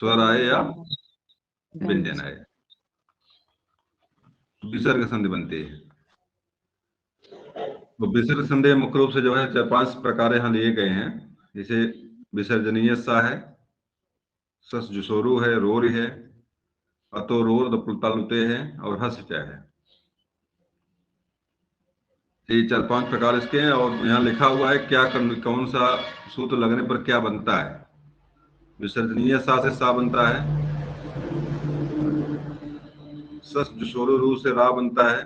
स्वर आए या व्यंजन व्यंजन। आए, विसर्ग संधि बनती है। तो विसर्ग संधि मुख्य रूप से जो है 4-5 प्रकार यहाँ लिए गए हैं। जैसे विसर्जनीय सा है, सस जुसोरू है, रोर है, अतो रोर दपुलतालुते है और हस च है। ये 4-5 प्रकार इसके हैं और यहाँ लिखा हुआ है क्या कौन सा सूत्र लगने पर क्या बनता है। विसर्जनीय सा से सा बनता है, सस जुसोरू रू से रा बनता है,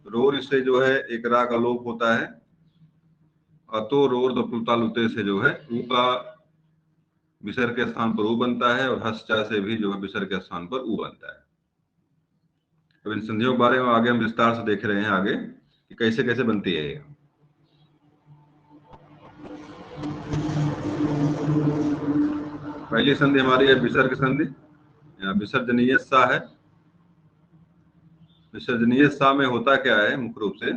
रोर से जो है एक रा का लोप होता है, अतो रोर दपुलतालुते से जो है ऊ का विसर्ग के स्थान पर ऊ बनता है और हस चा से भी जो है विसर्ग के स्थान पर ऊ बनता है। अब इन संधियों के बारे में आगे हम विस्तार से देख रहे हैं आगे कि कैसे कैसे बनती है ये। पहली संधि हमारी है विसर्ग संधि, या विसर्जनीय सा है। विसर्जनीय सा में होता क्या है मुख्य रूप से,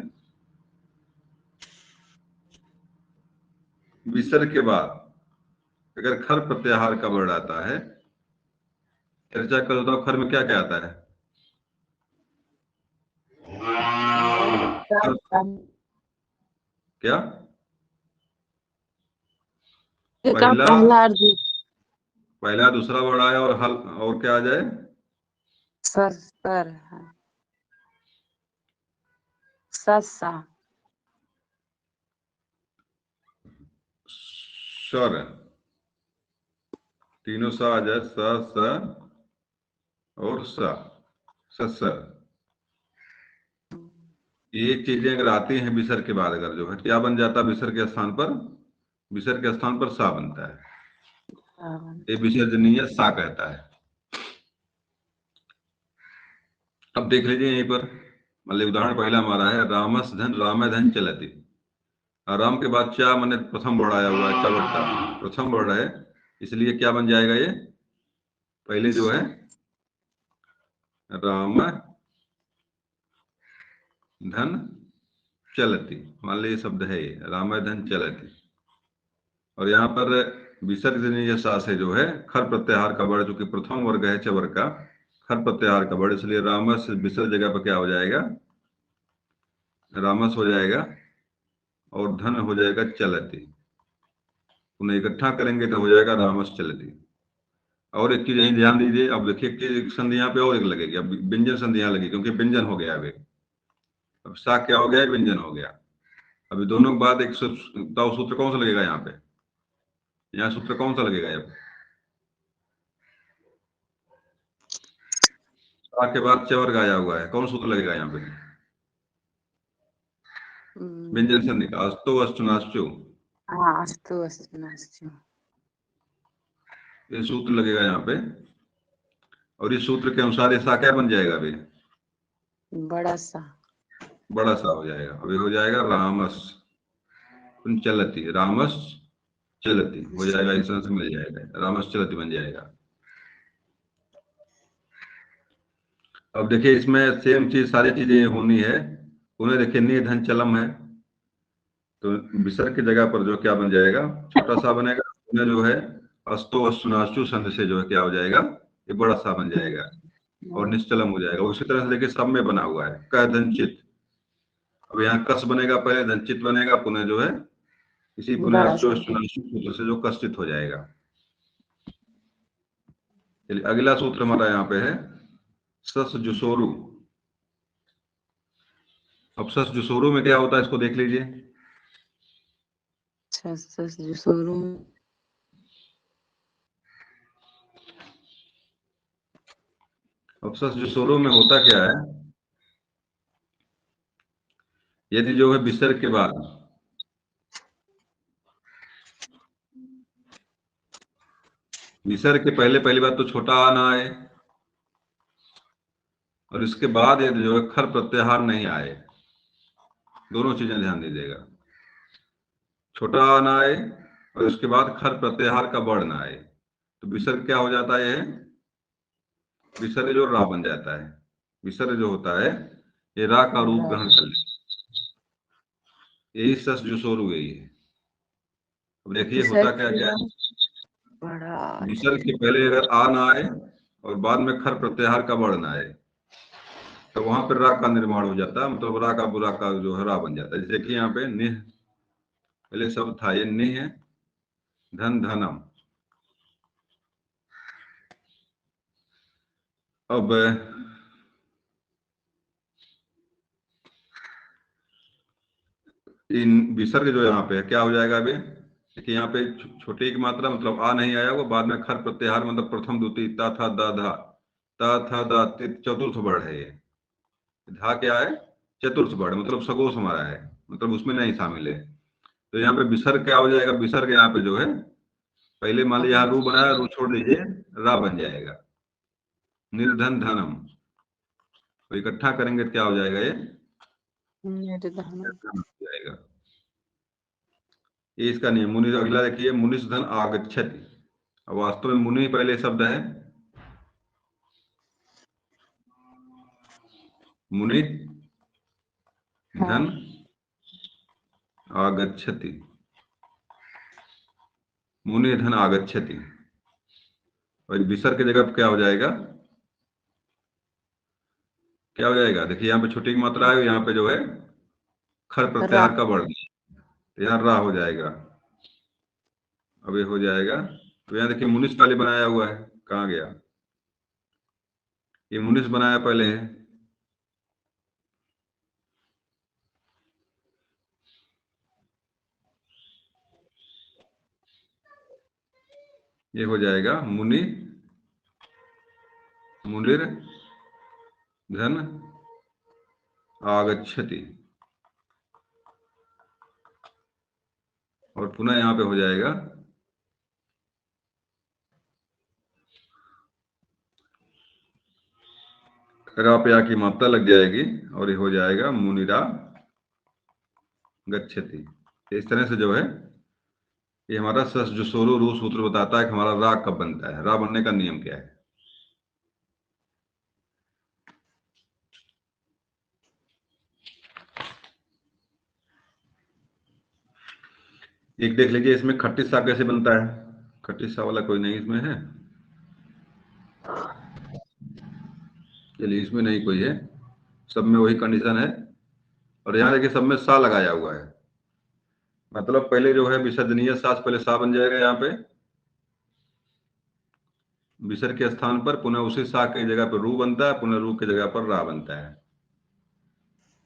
विसर्ग के बाद अगर खर प्रत्याहार का वर्ण आता है, चर्चा कर दो खर में क्या क्या आता है। क्या पहला पहला दूसरा वर्ण आया और हल और क्या आ जाए, सर सर है, ससा स्वर, तीनों सा आ जाए, स स और सा, ससर। ये चीजें अगर आती हैं विसर्ग के बाद, अगर जो है क्या बन जाता है विसर्ग के स्थान पर, विसर्ग के स्थान पर सा बनता है। ये विसर्जनीय सा कहता है। अब देख लीजिए यहीं पर, मतलब उदाहरण पहला हमारा है रामस धन राम धन चलती। राम के बाद चा मैंने प्रथम वर्ण आया हुआ है, चवट प्रथम वर्ण है, इसलिए क्या बन जाएगा ये, पहले जो है राम धन चलती, मान लीजिए शब्द है ये राम धन चलती। और यहाँ पर विसर्जनीय सा से जो है खर प्रत्याहार का वर्ण, जो कि प्रथम वर्ग है चवर का, खर प्रत्याहार का वर्ण, इसलिए रामस विसर्ग जगह पर क्या हो जाएगा, रामस हो जाएगा और धन हो जाएगा चलती। उन्हें इकट्ठा करेंगे तो हो जाएगा रामस चलती। और एक चीज यही ध्यान दीजिए, अब देखिए कि एक संधि यहाँ पे और एक लगेगी, अब व्यंजन संधि यहाँ लगेगी क्योंकि व्यंजन हो गया अभी। अब सा क्या हो गया, व्यंजन हो गया। अभी दोनों के बाद एक सूत्र कौन सा लगेगा यहाँ पे, यहाँ सूत्र कौन सा लगेगा, अब सा के बाद च वर्ग आया हुआ है, कौन सूत्र लगेगा यहाँ पे, व्यंजन संधि का, अस्तु अस्तुनाश्चु, अस्तु अस्तु, ये सूत्र लगेगा यहाँ पे। और इस सूत्र के अनुसार ये सा क्या बन जाएगा, अभी बड़ा सा हो जाएगा। अभी हो जाएगा रामस चलती, रामस चलती हो जाएगा, इस तरह से मिल जाएगा, रामस चलती बन जाएगा। अब देखिए इसमें सेम चीज सारी चीजें होनी है। उन्हें देखिए नि धन चलम है, तो विसर्ग की जगह पर जो क्या बन जाएगा, छोटा सा बनेगा। उन्हें जो है अस्तो अस्तुनाशु संध से जो है क्या हो जाएगा, ये बड़ा सा बन जाएगा और निश्चलम हो जाएगा। उसी तरह से देखिए सब में बना हुआ है क धनचित। अब यहाँ कस बनेगा, पहले धनचित बनेगा, पुनः जो है इसी पुनः अस्तो अस्तुनाशु सूत्र से जो कष्टित हो जाएगा। चलिए अगला सूत्र हमारा यहाँ पे है सस जुसोरु। अब सस जुसोरु में क्या होता है इसको देख लीजिए। अब सस जुसोरु में होता क्या है, यदि जो है विसर्ग के बाद विसर्ग के पहले पहली बात तो छोटा आ ना आए, और इसके बाद यदि जो है खर प्रत्याहार नहीं आए, दोनों चीजें ध्यान दीजिएगा, छोटा आ ना आए और इसके बाद खर प्रत्याहार का वर्ण ना आए, तो विसर्ग क्या हो जाता है, विसर्ग जो रा बन जाता है। विसर्ग जो होता है ये रा का रूप ग्रहण कर लेता है, यही सस जुसोरु यही है। अब देखिए होता क्या क्या है, बड़ा विसर्ग के पहले अगर आ ना आए और बाद में खर प्रत्याहार का वर्ण आए तो वहां पर रा का निर्माण हो जाता है, मतलब रा का बुरा का जो है रा बन जाता है। जैसे कि यहाँ पे निह पहले शब्द था, ये निह है, धन धनम। अब इन विसर्ग जो यहाँ पे है क्या हो जाएगा अभी, देखिए यहाँ पे छोटी की मात्रा मतलब आ नहीं आया होगा, बाद में खर प्रत्याहार मतलब प्रथम द्वितीय ता था दा धा, ता था दा चतुर्थ वर्ण है ये। धा क्या है, चतुर्थ वर्ण, मतलब सगोश हमारा है, मतलब उसमें नहीं शामिल है। तो यहाँ पे विसर्ग क्या हो जाएगा, विसर्ग यहाँ पे जो है पहले मान लीजिए यहाँ रू बनाया, रू छोड़ दीजिए, रा बन जाएगा, निर्धन धनम। तो इकट्ठा करेंगे तो क्या हो जाएगा, ये निर्धन। हो जाएगा। ये इसका नियम। मुनि अगला देखिए, मुनिष धन आगच्छति। अब वास्तव में मुनि पहले शब्द है, मुनि धन आगच्छति, मुनि धन आगच्छति। और विसर्ग की जगह पे क्या हो जाएगा, क्या हो जाएगा, देखिए यहाँ पे छोटी की मात्रा है, यहाँ पे जो है खर रा। प्रत्याहार का वर्ण, तो यहाँ रा हो जाएगा। अब ये हो जाएगा। तो यहाँ देखिए मुनिष पहले बनाया हुआ है, कहाँ गया, ये मुनिष बनाया पहले है, ये हो जाएगा मुनि मुनिर धन आगच्छति। और पुनः यहाँ पे हो जाएगा रा पे आ की मात्रा लग जाएगी और ये हो जाएगा मुनिरा गच्छति। इस तरह से जो है ये हमारा सस जो सोरो रू सूत्र बताता है कि हमारा रा कब बनता है, रा बनने का नियम क्या है। एक देख लीजिए इसमें खट्टी सा कैसे बनता है, खट्टी सा वाला कोई नहीं इसमें है, चलिए इसमें नहीं कोई है, सब में वही कंडीशन है। और यहाँ देखिए सब में सा लगाया हुआ है, मतलब पहले जो है विसर्जनीय सा से पहले सा बन जाएगा, यहाँ पे विसर्ग के स्थान पर पुनः उसी सा की जगह पर रू बनता है, पुनः रू की जगह पर रा बनता है।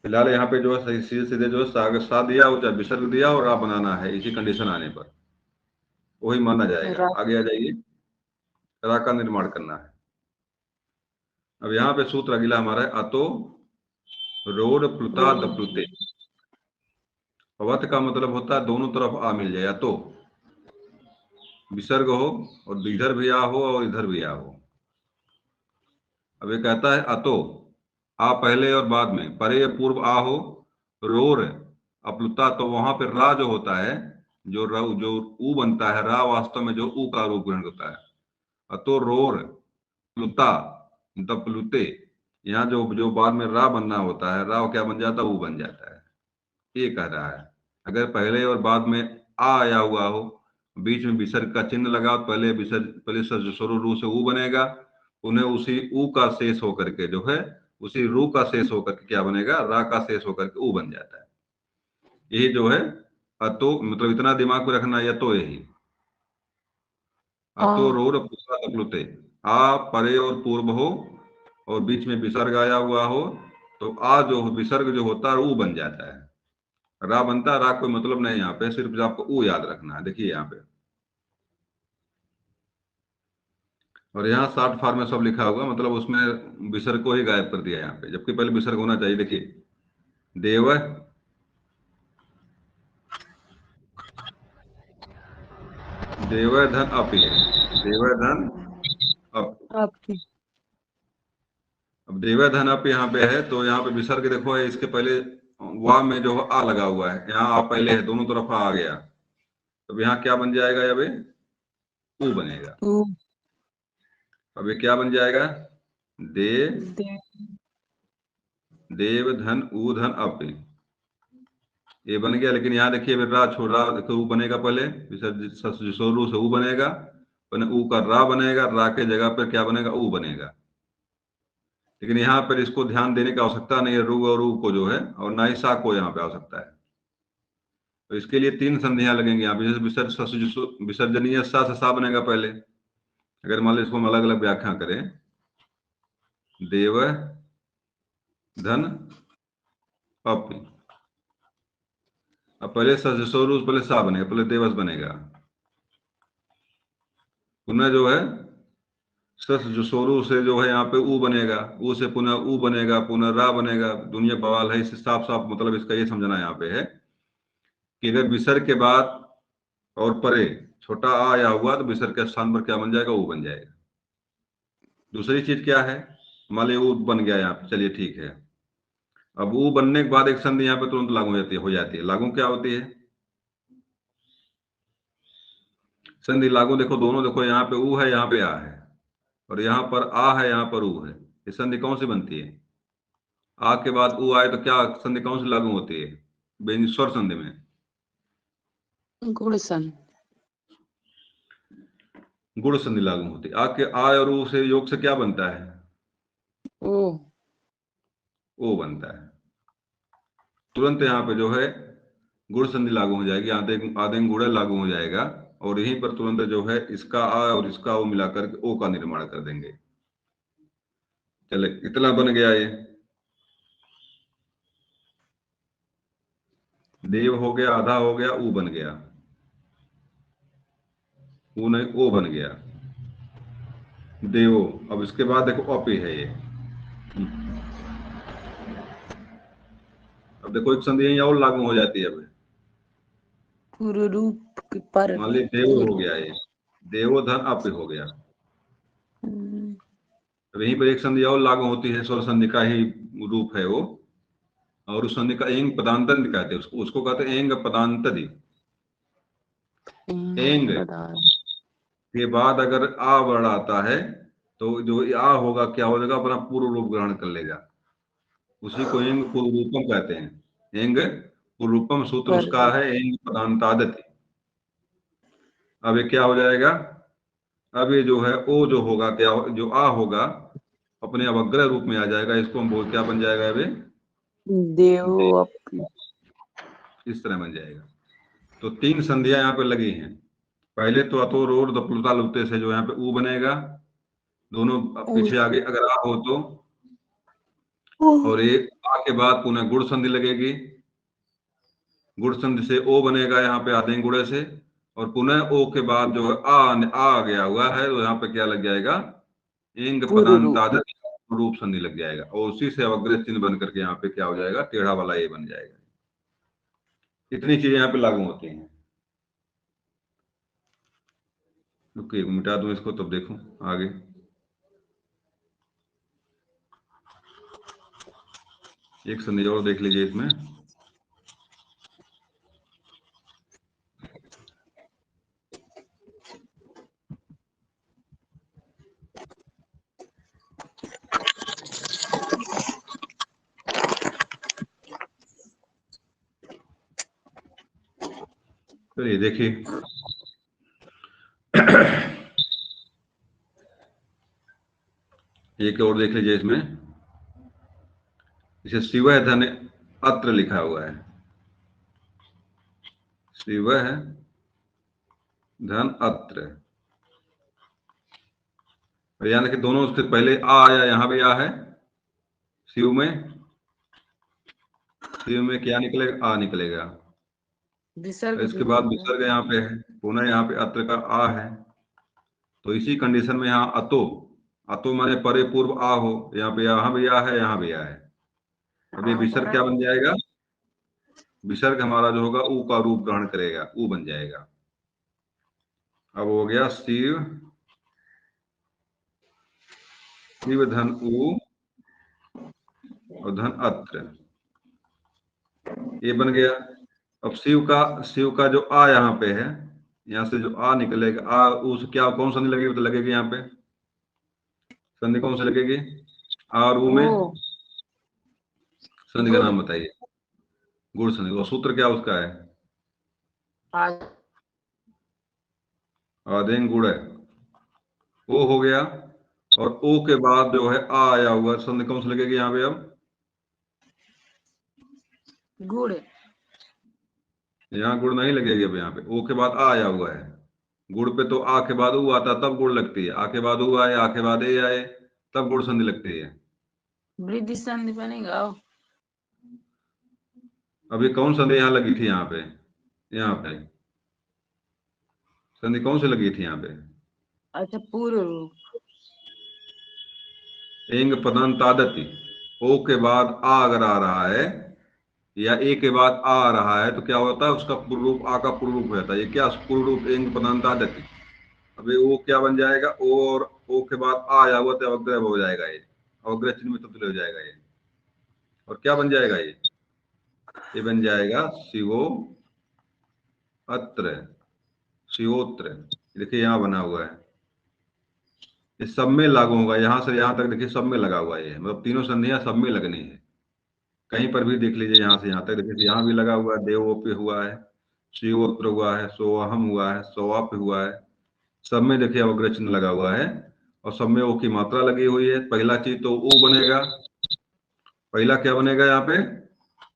फिलहाल यहाँ पे जो है सीधे सीधे जो है सा दिया हो चाहे विसर्ग दिया और रा बनाना है, इसी कंडीशन आने पर वही माना जाएगा। रा। आगे आ जाइए, रा का निर्माण करना है। अब यहाँ पे सूत्र अगला हमारा है, अतो रोड प्लुता दप्लुते। अवत का मतलब होता है दोनों तरफ आ मिल जाए, अतो विसर्ग हो और इधर भी आ हो और इधर भी आ हो। अब ये कहता है अतो आ पहले और बाद में, परे पूर्व आ हो, रोर अपलुता, तो वहां पर रा जो होता है, जो जो ऊ बनता है, रा वास्तव में जो ऊ का रूप ग्रहण करता है। अतो रोर प्लुता दप्लुते, यहाँ जो जो बाद में रा बनना होता है, रा क्या बन जाता है, ऊ बन जाता है। ये कह रहा है अगर पहले और बाद में आ आया हुआ हो, बीच में विसर्ग का चिन्ह लगा, पहले विसर्ग पहले शुरू रू से ऊ बनेगा, उन्हें उसी ऊ का शेष होकर के जो है, उसी रू का शेष होकर के क्या बनेगा, रा का शेष होकर के ऊ बन जाता है। यही जो है अतो, मतलब इतना दिमाग में रखना, या तो यही अतो रोर प्लुते, आ परे और पूर्व हो और बीच में विसर्ग आया हुआ हो, तो आ जो विसर्ग जो होता है ऊ बन जाता है। रा बनता है, रा कोई मतलब नहीं, यहाँ पे सिर्फ आपको ऊ याद रखना है। देखिए यहाँ पे और यहाँ शॉर्ट फॉर्म में सब लिखा होगा, मतलब उसमें विसर्ग को ही गायब कर दिया यहाँ पे, जबकि पहले विसर्ग होना चाहिए। देखिए देव देवधन अप है, देवधन अप। आपकी। अब देवधन अप यहाँ पे है, तो यहाँ पे विसर्ग देखो है, इसके पहले वा में जो आ लगा हुआ है, यहाँ आ पहले है, दोनों तरफ आ गया, तो यहाँ क्या बन जाएगा, अब ऊ बनेगा। ऊ। अब ये क्या बन जाएगा, दे दे। देव धन ऊ धन अप, ये बन गया। लेकिन यहाँ देखिए रा छोड़, रा देखो ऊ बनेगा पहले, विसर्ग से ऊ बनेगा, ऊ का रा बनेगा, रा के जगह पर क्या बनेगा, ऊ बनेगा। लेकिन यहाँ पर इसको ध्यान देने की आवश्यकता नहीं है, रू और ऊ को जो है, और ना ही सा को यहाँ पे आवश्यकता है। तो इसके लिए 3 संधियां लगेंगी यहाँ पे। जैसे विसर्जनीय सा से सा बनेगा पहले। अगर मान लो इसको हम अलग अलग व्याख्या करें, देव धन अपि, अब पहले सजसोरू पहले सा बनेगा, पहले देवस बनेगा, पुनः जो है सस जो सोरू से जो है यहाँ पे ऊ बनेगा, ऊ से पुनः ऊ बनेगा, पुनः रा बनेगा। दुनिया बवाल है, इससे साफ साफ मतलब इसका ये समझना यहाँ पे है कि अगर विसर्ग के बाद और परे छोटा आ आया हुआ तो विसर्ग के स्थान पर क्या बन जाएगा, ऊ बन जाएगा। दूसरी चीज क्या है, मान लीजिए ऊ बन गया यहाँ पे, चलिए ठीक है। अब ऊ बनने के बाद एक संधि यहाँ पे तुरंत लागू हो जाती है। लागू क्या होती है संधि? लागू देखो, दोनों देखो, यहाँ पे ऊ है, यहाँ पे आ है, और यहाँ पर आ है, यहाँ पर ऊ है। ये संधि कौन सी बनती है? आ के बाद ऊ आए तो क्या संधि कौन सी लागू होती है स्वर संधि में? गुण संधि। गुण संधि लागू होती है। आ के आ और ऊ से योग से क्या बनता है? ओ बनता है। तुरंत यहाँ पे जो है गुण संधि लागू हो जाएगी, आदेंग गुण लागू हो जाएगा, और यहीं पर तुरंत जो है इसका आ और इसका ओ मिलाकर के ओ का निर्माण कर देंगे। चले, इतना बन गया ये। देव हो गया, आधा हो गया, ऊ बन गया, ऊ नहीं ओ बन गया, देवो। अब इसके बाद देखो अपि है ये। अब देखो एक संधि यहीं और लागू हो जाती है। अब पूर्व रूप पर मान ली देवो हो गया, ये देवो धन अपि हो गया। अब यहीं पर एक संधि और लागू होती है, स्वर संधि का ही रूप है वो, और उस संधि का एंग पदांतर कहते हैं उसको, उसको कहते हैं एंग पदांतरी। एंग के बाद अगर आ वर्ण आता है तो जो आ होगा क्या हो जाएगा, अपना पूर्व रूप ग्रहण कर लेगा। उसी को एंग पूर्व रूपम कहते हैं। एंग पूर्व रूपम सूत्र उसका है एंग पदांतादति। अब ये क्या हो जाएगा, अब ये जो है ओ जो होगा, क्या जो आ होगा अपने अवग्रह रूप में आ जाएगा। इसको हम बोल क्या बन जाएगा, अभी देव अपि, इस तरह बन जाएगा। तो 3 संधियां यहाँ पे लगी हैं। पहले तो अतो रोड दप्लुता लुप्ते से जो यहाँ पे ऊ बनेगा, दोनों पीछे आगे अगर आ हो तो, और एक आ के बाद पुनः गुड़ संधि लगेगी, गुड़ संधि से ओ बनेगा यहाँ पे आधे गुड़े से, और पुनः ओ के बाद जो है आ गया हुआ है तो यहाँ पे क्या लग जाएगा, एंग पदांताद रूप संधि लग जाएगा, और उसी से अवग्रह चिन्ह बन करके यहाँ पे क्या हो जाएगा, टेढ़ा वाला ये बन जाएगा। इतनी चीजें यहाँ पे लागू होती हैं। ओके, मिटा दूं इसको तब देखूं आगे। एक संधि और देख लीजिए इसमें। तो ये देखिए एक और देख लीजिए इसमें, इसे शिव धन अत्र लिखा हुआ है, शिव धन अत्र, यानी कि दोनों उसके पहले आ आया, यहां भी आ है शिव में, शिव में क्या निकलेगा, आ निकलेगा। इसके बाद विसर्ग यहाँ पे है, पुनः यहाँ पे अत्र का आ है। तो इसी कंडीशन में यहाँ अतो, अतो माने परे पूर्व आ हो, यहाँ पे यहाँ भी आ है, यहाँ भी आ है। अब ये विसर्ग क्या बन जाएगा, विसर्ग हमारा जो होगा ऊ का रूप ग्रहण करेगा, ऊ बन जाएगा। अब हो गया शिव, शिव धन ऊ और धन अत्र, ये बन गया। अब शिव का जो आ यहाँ पे है, यहाँ से जो आ निकलेगा, आ उस क्या कौन संधि लगेगी, तो लगेगी यहाँ पे संधि कौन सी लगेगी, आ और ऊ में संधि का नाम बताइए। गुण संधि। वो सूत्र क्या उसका है, आदेंग गुण है। ओ हो गया, और ओ के बाद जो है आ आया हुआ, संधि कौन सी लगेगी यहाँ पे अब? गुड़। यहाँ गुड़ नहीं लगेगी अब, यहाँ पे ओ के बाद आ आया हुआ है। गुड़ पे तो आ के बाद ऊ आता तब गुड़ लगती है, आ के बाद ऊ आए, आ के बाद ए आए, तब गुड़ संधि लगती है। वृद्धि संधि बनेगा। अभी कौन संधि यहाँ लगी थी? यहाँ पे, यहाँ पे संधि कौन सी लगी थी यहाँ पे? अच्छा, पूर्व रूप। एंग पदंतादति। ओ के बाद आ अगर आ रहा है या ए के बाद आ रहा है तो क्या होता है? उसका पूर्व रूप आ का पूर्व रूप हो जाता है। ये क्या पूर्व रूप? एंग पदंतादति। अभी ओ क्या बन जाएगा? ओ और ओ के बाद आ आया हुआ तो अवग्रह हो जाएगा, ये अवग्रह चिन्ह में तब्दील हो जाएगा ये। और क्या बन जाएगा ये बन जाएगा शिवो अत्र, शिवोत्र। देखिए यहाँ बना हुआ है, ये सब में लागू होगा। यहां से यहां तक देखिए सब में लगा हुआ है, मतलब तीनों संधियां सब में लगनी है। कहीं पर भी देख लीजिए, यहां से यहां तक देखिए, यहाँ भी लगा हुआ है, देवो पे हुआ है, शिवोत्र हुआ है, सोहम हुआ है, सोआप हुआ है। सब में देखिए अवग्रह चिन्ह लगा हुआ है, और सब में ओ की मात्रा लगी हुई है। पहला चीज तो ऊ बनेगा, पहला क्या बनेगा यहाँ पे?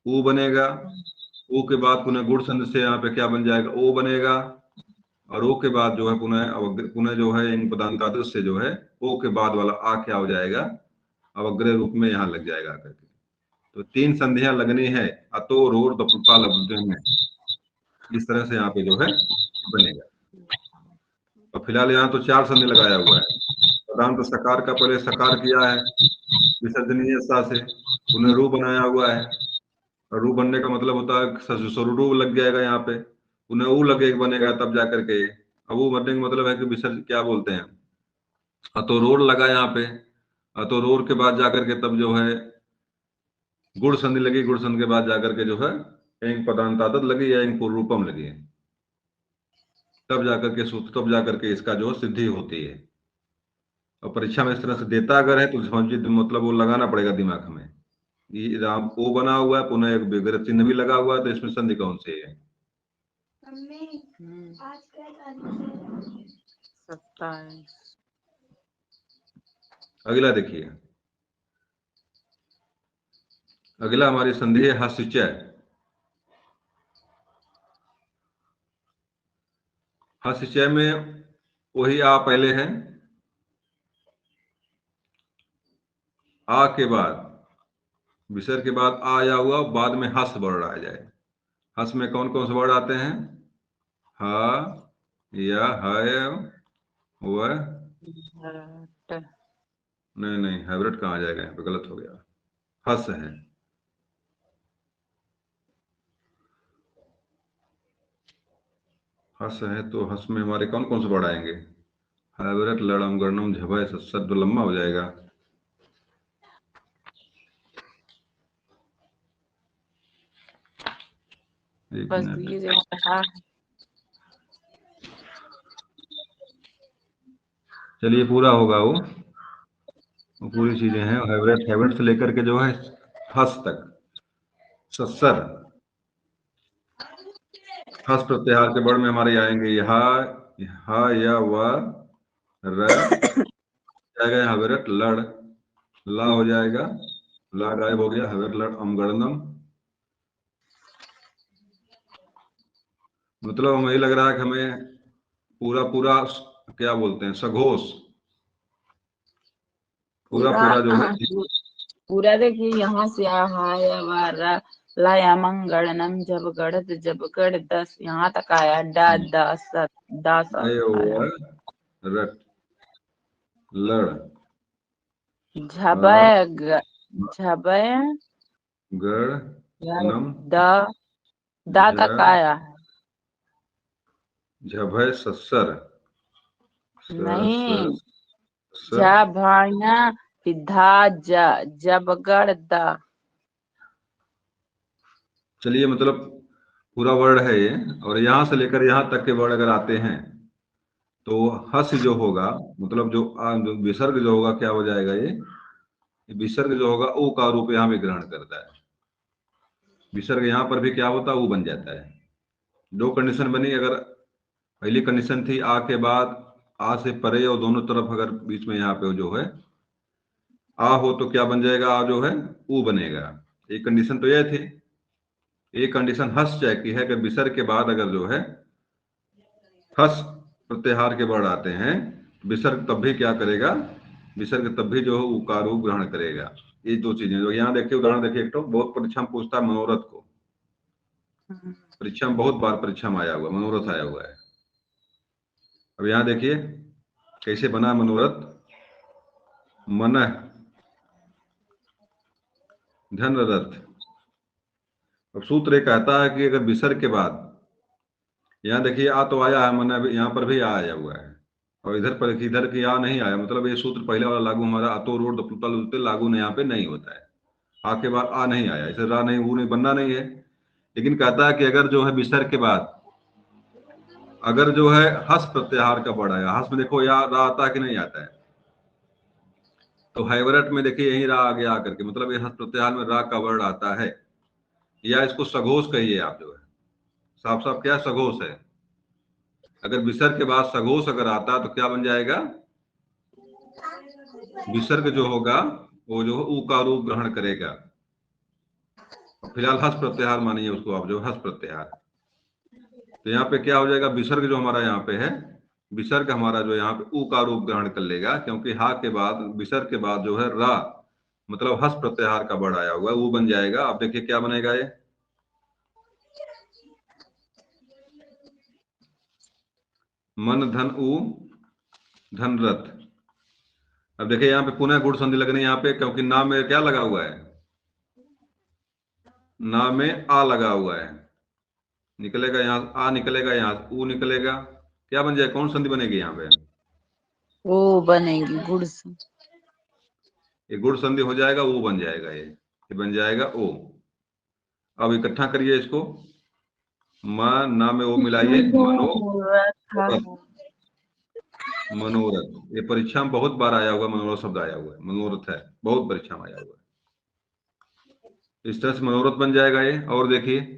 ऊ बनेगा। ऊ के बाद पुनः गुण संधि से यहाँ पे क्या बन जाएगा? ओ बनेगा। और ओ के बाद जो है पुनः पुनः जो है इन पदांतादि से जो है ओ के बाद वाला आ क्या हो जाएगा? अवग्रह रूप में यहाँ लग जाएगा आकर के। तो तीन संधियां लगनी है, अतो रोर दपुटा लब्ध में। इस तरह से यहाँ पे जो है बनेगा। और फिलहाल यहाँ तो चार संधि लगाया हुआ है। पदांत सकार का पहले सकार किया है विसर्जनीय सा से, पुनः रू बनाया हुआ है। और रू बनने का मतलब होता है स्वरू लग जाएगा यहाँ पे, पुनः ऊ लगे बनेगा तब जाकर के। अब वो बनने का मतलब है कि विसर्ज क्या बोलते हैं, अतोरोर लगा यहाँ पे। अतोरोर के बाद जाकर के तब जो है गुड़ संधि लगी, गुड़ संधि के बाद जाकर के जो है एंग पदांतादत लगी या एंग पूर्वरूपम लगी, तब जाकर के सूत्र, तब जाकर के इसका जो सिद्धि होती है। और परीक्षा में इस तरह से देता अगर है तो समझिए, मतलब वो लगाना पड़ेगा दिमाग में। ये राम ओ बना हुआ है, पुनः एक विग्रह चिन्ह भी लगा हुआ है, तो इसमें संधि कौन सी है? 27। अगला देखिए, अगला हमारी संधि है हस्यचय। हस्यचय में वही आ पहले है, आ के बाद विसर्ग के बाद आ आया हुआ, बाद में हस वर्ड आ जाए। हस में कौन कौन से वर्ड आते हैं? ह या है व, नहीं नहीं, हाइब्रिड कहाँ जाएगा? यहाँ पे गलत हो गया, हस है। हस है तो हस में हमारे कौन कौन से वर्ड आएंगे? हाइब्रिड, लड़म, गणम, झभय, सत्सद, तो लंबा हो जाएगा। एक बस मिनट, ये जो कहा। चलिए पूरा होगा वो पूरी चीजें हैं। हाइब्रिड, हाइब्रिड से लेकर के जो है हस तक, सत्सर, हस प्रत्याहार के वर्ड में हमारे आएंगे यहाँ या व र, जाएगा यहाँ हाइब्रिड, लड़, ला हो जाएगा, ला गायब हो गया, हाइब्रिड लड़, अमगणनम। मतलब हमें लग रहा है कि हमें पूरा पूरा क्या बोलते हैं, सघोष, पूरा पूरा पूरा जो है। पूरा देखिए, यहाँ से आहाय वारा लाया मंगलनम जब गढ़ जब गढ़ 10 यहाँ तक आया। डा दा सत दा सा आया। रट, लड़, झबय झबय गढ़, नम, द दा झ, तक आया है। झभय, सस्सर, नहीं, स, झभाया धा जबगढ़ द। चलिए मतलब पूरा वर्ड है ये। और यहां से लेकर यहां तक के वर्ड अगर आते हैं तो हस जो होगा, मतलब जो विसर्ग जो होगा क्या हो जाएगा? ये विसर्ग जो होगा ओ का रूप यहाँ भी ग्रहण करता है। विसर्ग यहाँ पर भी क्या होता है? वो बन जाता है। दो कंडीशन बनी, अगर पहली कंडीशन थी आ के बाद आ से परे और दोनों तरफ अगर बीच में यहाँ पे जो है आ हो तो क्या बन जाएगा, आ जो है ऊ बनेगा। एक कंडीशन तो यह थी। एक कंडीशन हस जय की है कि विसर्ग के बाद अगर जो है हस प्रत्याहार के वर्ण आते हैं, विसर्ग तब भी क्या करेगा, विसर्ग तब भी जो है उकार रूप ग्रहण करेगा। ये दो चीजें जो यहाँ देखिए, उदाहरण देखिए, एक तो बहुत परीक्षा में पूछता है मनोरथ को, परीक्षा में बहुत बार परीक्षा में आया हुआ मनोरथ आया हुआ है। अब यहाँ देखिए कैसे बना मनोरथ, मन धन रथ। अब सूत्र ये कहता है कि अगर विसर्ग के बाद, यहाँ देखिए आ तो आया है, मन यहाँ पर भी आ आया हुआ है, और इधर पर इधर की आ नहीं आया, मतलब ये सूत्र पहले वाला लागू हमारा अतो रोड दप्लुता लागू यहाँ पे नहीं होता है। आ के बाद आ नहीं आया, इसे रा नहीं, वो नहीं, बनना नहीं है। लेकिन कहता है कि अगर जो है विसर्ग के बाद अगर जो है हस प्रत्याहार का वर्ड आया, हस में देखो या रा आता है कि नहीं आता है, तो हैवरट में देखिए यही रा आ गया आकर के, मतलब ये हस प्रत्याहार में रा का वर्ड आता है। या इसको सघोष कहिए आप, जो है साफ साफ क्या सघोष है। अगर विसर्ग के बाद सघोष अगर आता तो क्या बन जाएगा, विसर्ग जो होगा वो जो ऊ का रूप ग्रहण करेगा। फिलहाल हस प्रत्याहार मानिए उसको आप, जो हस प्रत्याहार। तो यहाँ पे क्या हो जाएगा, विसर्ग जो हमारा यहाँ पे है, विसर्ग हमारा जो यहाँ पे ऊ का रूप ग्रहण कर लेगा, क्योंकि हा के बाद विसर्ग के बाद जो है रा, मतलब हस प्रत्याहार का वर्ड आया हुआ है, वो बन जाएगा। अब देखिए क्या बनेगा ये, मन धन ऊ धन रथ। अब देखिए यहाँ पे पुनः गुण संधि लगनी है यहाँ पे, क्योंकि नाम में क्या लगा हुआ है, नाम में आ लगा हुआ है, निकलेगा यहाँ आ, निकलेगा यहाँ ऊ निकलेगा, क्या बन जाएगा, कौन संधि बनेगी यहाँ पे, ओ बनेगी गुड़ से। ये गुण संधि हो जाएगा, वो बन जाएगा, ये बन जाएगा ओ। अब इकट्ठा करिए इसको, म ना में वो मिलाइए, मनोरथ। ये परीक्षा में बहुत बार आया हुआ, मनोरथ शब्द आया हुआ है, मनोरथ है, बहुत परीक्षा में आया हुआ है। इस तरह से मनोरथ बन जाएगा ये। और देखिए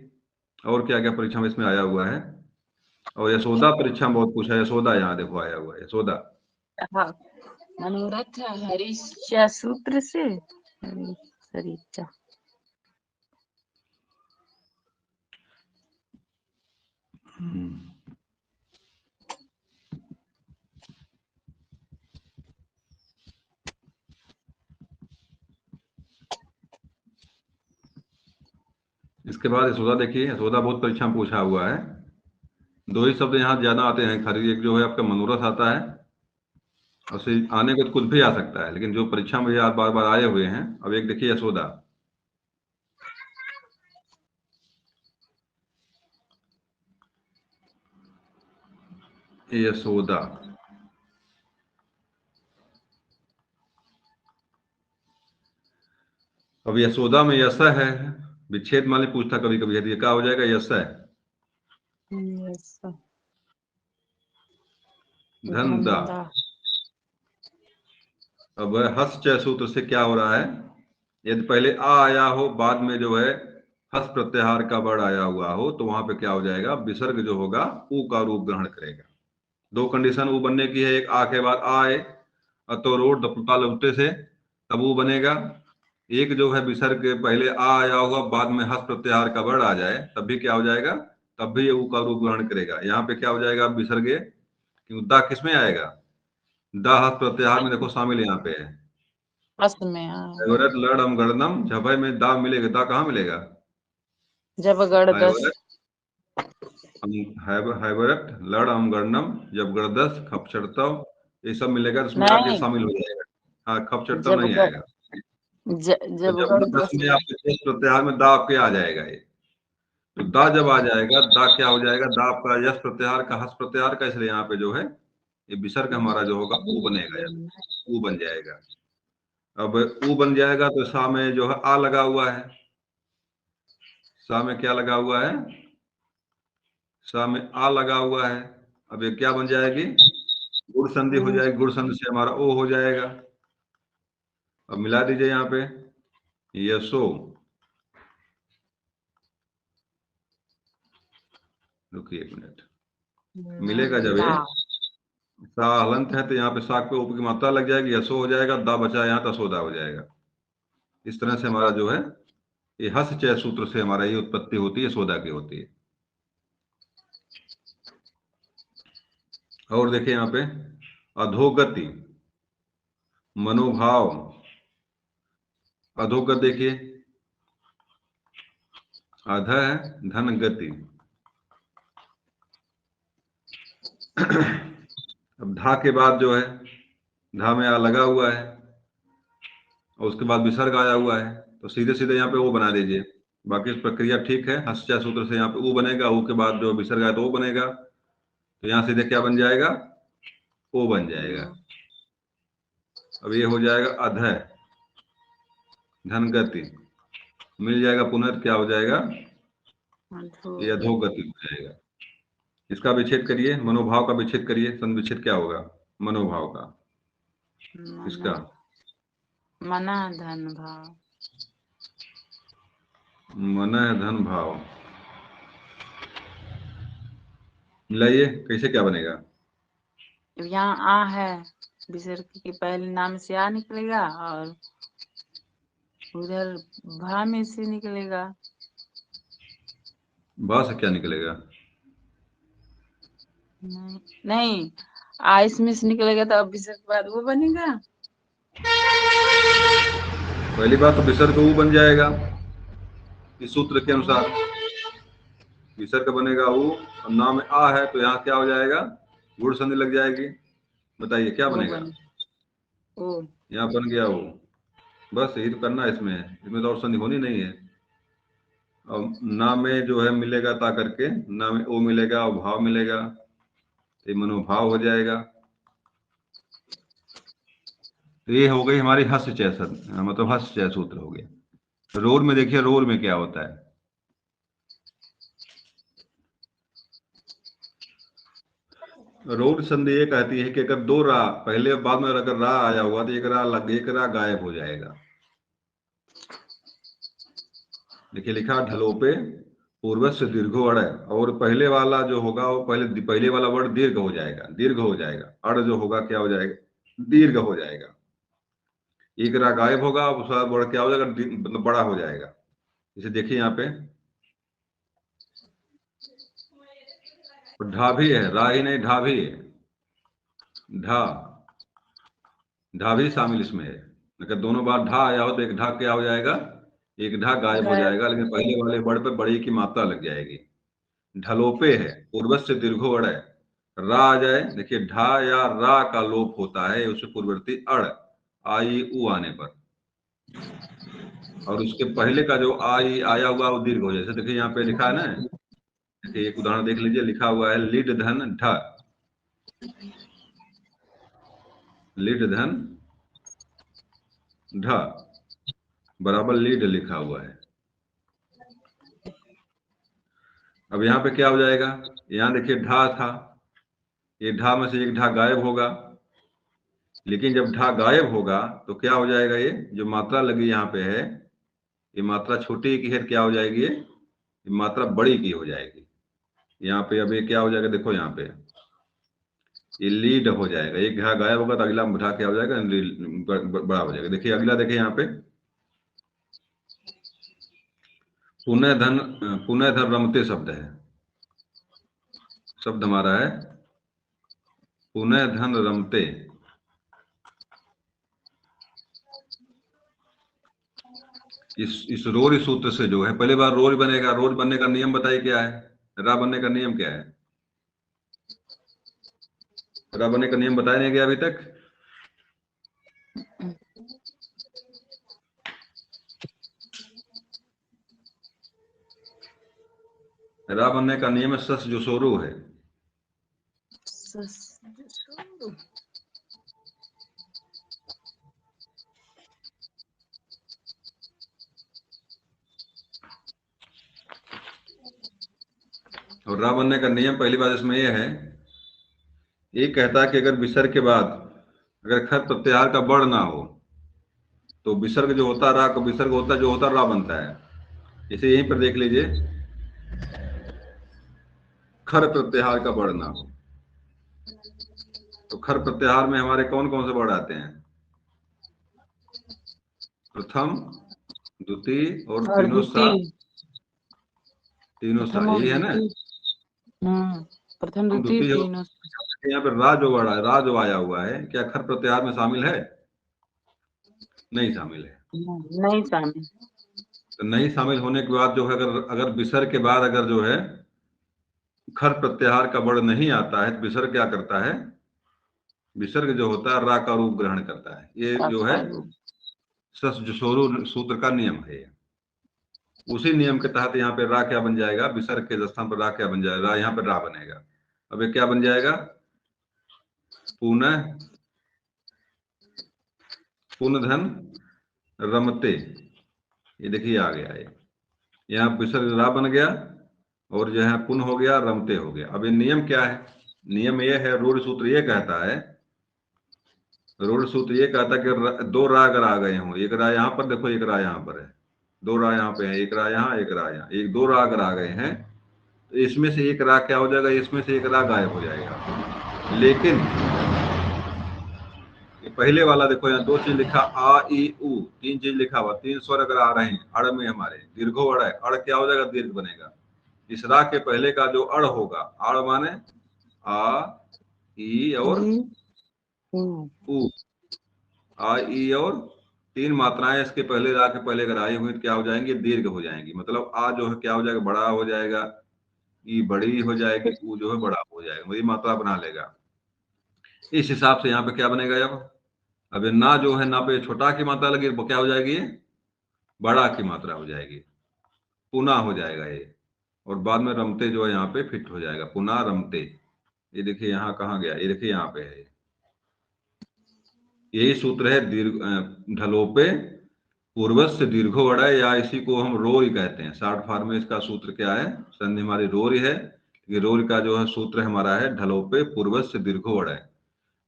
और क्या क्या परीक्षा में इसमें आया हुआ है। और यशोदा परीक्षा में बहुत पूछा है, यशोदा यहाँ देखो आया हुआ है, यशोदा। हाँ, मनोरथ हरीशा सूत्र से हरीशा। इसके बाद यशोदा देखिए, यशोदा बहुत परीक्षा में पूछा हुआ है। दो ही शब्द यहाँ ज्यादा आते हैं खाली, एक जो है आपका मनोरथ आता है, और से आने को तो कुछ भी आ सकता है, लेकिन जो परीक्षा में यार बार बार आए हुए हैं। अब एक देखिए यशोदा, यशोदा। अब यशोदा में यश है, विच्छेद मान ली पूछता कभी कभी है, तो ये क्या हो जाएगा, यश है धंधा। अब हस च सूत्र से क्या हो रहा है, यदि पहले आ आया हो, बाद में जो है हस प्रत्याहार का वर्ड आया हुआ हो, तो वहां पे क्या हो जाएगा, विसर्ग जो होगा ऊ का रूप ग्रहण करेगा। दो कंडीशन ऊ बनने की है, एक आ के बाद आए अतो रोड दपुता लौटे से, तब ऊ बनेगा। एक जो है विसर्ग के पहले आ आया होगा, बाद में हस प्रत्याहार का वर्ड आ जाए, तब भी क्या हो जाएगा, तब भी ये ऊ का रूप ग्रहण करेगा। यहाँ पे क्या हो जाएगा, विसर्ग क्यों दा किसमें आएगा, दा हस प्रत्याहार में देखो शामिल यहाँ पे है। बस में हैवरत लड़म गड़नम झपय में दा मिलेगा, दा कहाँ मिलेगा, जब गढ़ दस हैवरत हैवरत लड़म गड़नम जब गड़दस खप चढ़तव, ये सब मिलेगा, तो उसमें आके नहीं, शामिल हो जाएगा। हाँ, खप चढ़तव जब नहीं गढ़ आएगा। तो जब जब गढ़ गड़दस दस में आपके शेष प्रत्याहार में दा आपके आ जाएगा ये, तो दा जब आ जाएगा, दा क्या हो जाएगा, दा आपका यश प्रत्याहार का हस प्रत्याहार का, इसलिए यहाँ पे जो है ये विसर्ग हमारा जो होगा ऊ बनेगा, ऊ बन जाएगा। अब ऊ बन जाएगा तो सा में जो है आ लगा हुआ है, सा में क्या लगा हुआ है, सा में आ लगा हुआ है। अब ये क्या बन जाएगी, गुड़ संधि हो जाएगी, गुड़ संधि से हमारा ओ हो जाएगा। अब मिला दीजिए यहाँ पे, यशो, रुकिए एक मिनट, मिलेगा जब ये सा हलंत है तो यहाँ पे साक पे ऊपर की मात्रा लग जाएगी, यसो हो जाएगा, दा बचा यहाँ तसोदा हो जाएगा। इस तरह से हमारा जो है ये हस चय सूत्र से हमारा ये उत्पत्ति होती है, सोदा की होती है। और देखिए यहाँ पे अधोगति, मनोभाव, अधोगत देखिए अध है, धन गति। अब धा के बाद जो है, धा में आ लगा हुआ है और उसके बाद विसर्ग आया हुआ है, तो सीधे सीधे यहाँ पे वो बना दीजिए। बाकी प्रक्रिया ठीक है, हस्या सूत्र से यहाँ पे ऊ बनेगा, ऊ के बाद जो विसर्ग आया तो वो बनेगा, तो यहाँ सीधे क्या बन जाएगा, ओ बन जाएगा। अब ये हो जाएगा अधय, धन गति मिल जाएगा, पुनः क्या हो जाएगा, ये अधोगति हो जाएगा। इसका विच्छेद करिए, मनोभाव का विच्छेद करिए, संविच्छेद क्या होगा मनोभाव का, इसका मना धन भाव, मन धन भाव मिलाइए, कैसे क्या बनेगा। यहाँ आ है, विसर्ग के पहले नाम से आ निकलेगा और उधर भा में से निकलेगा। भा से क्या निकलेगा, नहीं आ इसमें से निकलेगा तो अब विसर्ग के बाद वो बनेगा। पहली बात तो विसर्ग ऊ बन जाएगा इस सूत्र के अनुसार, विसर्ग बनेगा ऊ, और नाम में आ है तो यहाँ क्या हो जाएगा, गुण संधि लग जाएगी। बताइए क्या बनेगा, ओ यहाँ बन गया वो, बस यही तो करना है इसमें, इसमें तो और संधि होनी नहीं है। अब ना में जो है मिलेगा ता करके, ना में ओ मिलेगा और भाव मिलेगा, ये मनोभाव हो जाएगा। तो ये हो गई हमारी हस्य चय, मतलब हस्य चय सूत्र हो गया। रोर में देखिए, रोर में क्या होता है, रोर संधि ये कहती है कि अगर दो रा पहले बाद में अगर रा आया हुआ तो एक रा गायब हो जाएगा। देखिए लिखा ढलोपे पूर्व से दीर्घो अड़, और पहले वाला जो होगा वो पहले वाला वर्ड दीर्घ हो जाएगा, दीर्घ हो जाएगा, अड़ जो होगा क्या हो जाएगा, दीर्घ हो जाएगा। एक रा गायब होगा, उसका वर्ड क्या हो जाएगा, मतलब बड़ा हो जाएगा। इसे देखिए यहाँ पे ढा भी है, रा ही नहीं ढा भी है, ढा ढा भी शामिल इसमें है। अगर दोनों बार ढा आया हो तो एक ढा क्या हो जाएगा, एक ढा गायब हो जाएगा, लेकिन पहले वाले वर्ड पे बड़ी की मात्रा लग जाएगी। ढलोपे है, पूर्वज से दीर्घो अड़ है, रा आ जाए, देखिए ढा या रा का लोप होता है उससे पूर्ववर्ती अड़, आई उ आने पर, और उसके पहले का जो आई आया हुआ वो दीर्घ हो जाए। जैसे देखिए यहाँ पे लिखा है ना, देखिए एक उदाहरण देख लीजिए, लिखा हुआ है लीड धन ढ, लीड धन ढ बराबर लीड लिखा हुआ है। अब यहाँ पे क्या हो जाएगा, यहाँ देखिए ढा था, ये ढा में से एक ढा गायब होगा, लेकिन जब ढा गायब होगा तो क्या हो जाएगा, ये जो मात्रा लगी यहाँ पे है, ये मात्रा छोटी की है, क्या हो जाएगी, ये मात्रा बड़ी की हो जाएगी। यहाँ पे अब ये क्या हो जाएगा, देखो यहाँ पे ये लीड हो जाएगा, एक घा गायब होगा तो अगला ढा क्या हो जाएगा, बड़ा हो जाएगा। देखिए अगला देखिए यहाँ पे पुनः धन रमते शब्द है, शब्द हमारा है पुनः धन रमते। इस रोर सूत्र से जो है, पहली बार रोर बनेगा, रोर बनने का नियम बताइए क्या है, रा बनने का नियम क्या है, रा बनने का नियम बताया नहीं गया अभी तक। रा बनने का नियम है सस जो सोरू है, और रा बनने का नियम पहली बात इसमें यह है, ये कहता है कि अगर विसर्ग के बाद अगर खर प्रत्याहार का बड़ ना हो तो विसर्ग जो होता रा का विसर्ग होता जो होता रा बनता है। इसे यहीं पर देख लीजिए, खर प्रत्याहार का बड़ ना हो, तो खर प्रत्याहार में हमारे कौन कौन से वर्ण आते हैं? प्रथम, द्वितीय और तीनों सा, तीनों सा, यही है ना? प्रथम द्वितीय तीनों। यहाँ पे रा जो वर्ड है, रा जो आया हुआ है, क्या खर प्रत्याहार में शामिल है? नहीं शामिल है। नहीं शामिल। तो नहीं शामिल होने के बाद जो है, अगर विसर्ग के बाद अगर जो है खर प्रत्याहार का वर्ण नहीं आता है, तो विसर्ग क्या करता है? विसर्ग जो होता है रा का रूप ग्रहण करता है। ये जो है ससजुसोरु सूत्र का नियम है। उसी नियम के तहत यहाँ पे रा क्या बन जाएगा? विसर्ग के स्थान पर रा क्या बन जाएगा? रा यहाँ पे रा बनेगा। अब ये क्या बन जाएगा? पुनः, पुनधन रमते। ये देखिए आ गया है, यहाँ विसर्ग रा बन गया और जो है पुन हो गया, रमते हो गया। अब ये नियम क्या है? नियम ये है, रूढ़ सूत्र ये कहता है, रूढ़ सूत्र ये कहता है कि दो रा अगर आ गए हों, एक रा यहाँ पर देखो, एक रा यहाँ पर है, दो रा यहाँ पे है, एक रा यहाँ, एक रा यहाँ, एक दो रा अगर आ गए हैं, तो इसमें से एक रा क्या हो जाएगा? इसमें से एक रा गायब हो जाएगा। लेकिन ये पहले वाला देखो, यहाँ दो चीज लिखा, आ ई उ, तीन चीज लिखा हुआ, तीन स्वर अगर आ रहे हैं अड़ में हमारे, दीर्घो अड़ है, अड़ क्या हो जाएगा? दीर्घ बनेगा। इस रा के पहले का जो अड़ होगा, अड़ माने आ ई और उ, आ ई और तीन मात्राएं इसके पहले रा के पहले अगर आई हुई तो क्या हो जाएंगी? दीर्घ हो जाएंगी। मतलब आ जो है क्या हो जाएगा? बड़ा हो जाएगा, ई बड़ी हो जाएगी, उ जो है बड़ा हो जाएगा, वही मात्रा बना लेगा। इस हिसाब से यहाँ पे क्या बनेगा? अब ये ना जो है, ना पे छोटा की मात्रा लगी, वो क्या हो जाएगी? ये बड़ा की मात्रा हो जाएगी, पुना हो जाएगा ये। और बाद में रमते जो है यहाँ पे फिट हो जाएगा, पुना रमते। ये देखिए यहाँ कहाँ गया? ये देखिए यहाँ पे है, यही सूत्र है दीर्घ ढलोपे पूर्वस्य दीर्घो अड़य, या इसी को हम रोरी कहते हैं। शॉर्ट फॉर्म में इसका सूत्र क्या है? संधि हमारी रोरी है। ये रोरी का जो है सूत्र हमारा है ढलोपे पूर्वस्य दीर्घो अड़य।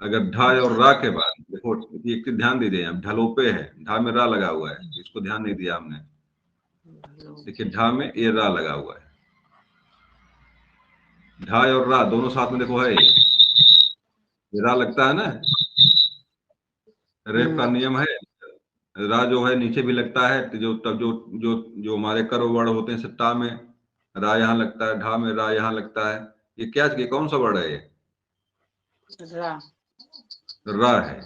अगर ढा और रा के बाद देखो, एक चीज ध्यान दीजिए, अब ढलोपे है, ढा में रा लगा हुआ है, इसको ध्यान नहीं दिया हमने। देखिए ढा में ये रा लगा हुआ है, ढा और रा दोनों साथ में देखो है, ये रा लगता है ना, रेप का नियम है। रा जो है नीचे भी लगता है, तो जो तब जो जो जो हमारे कर वर्ण होते हैं सट्टा में रा यहाँ लगता है, ढा में रा यहाँ लगता है। ये क्या, कौन सा वर्ण है? ये रा है।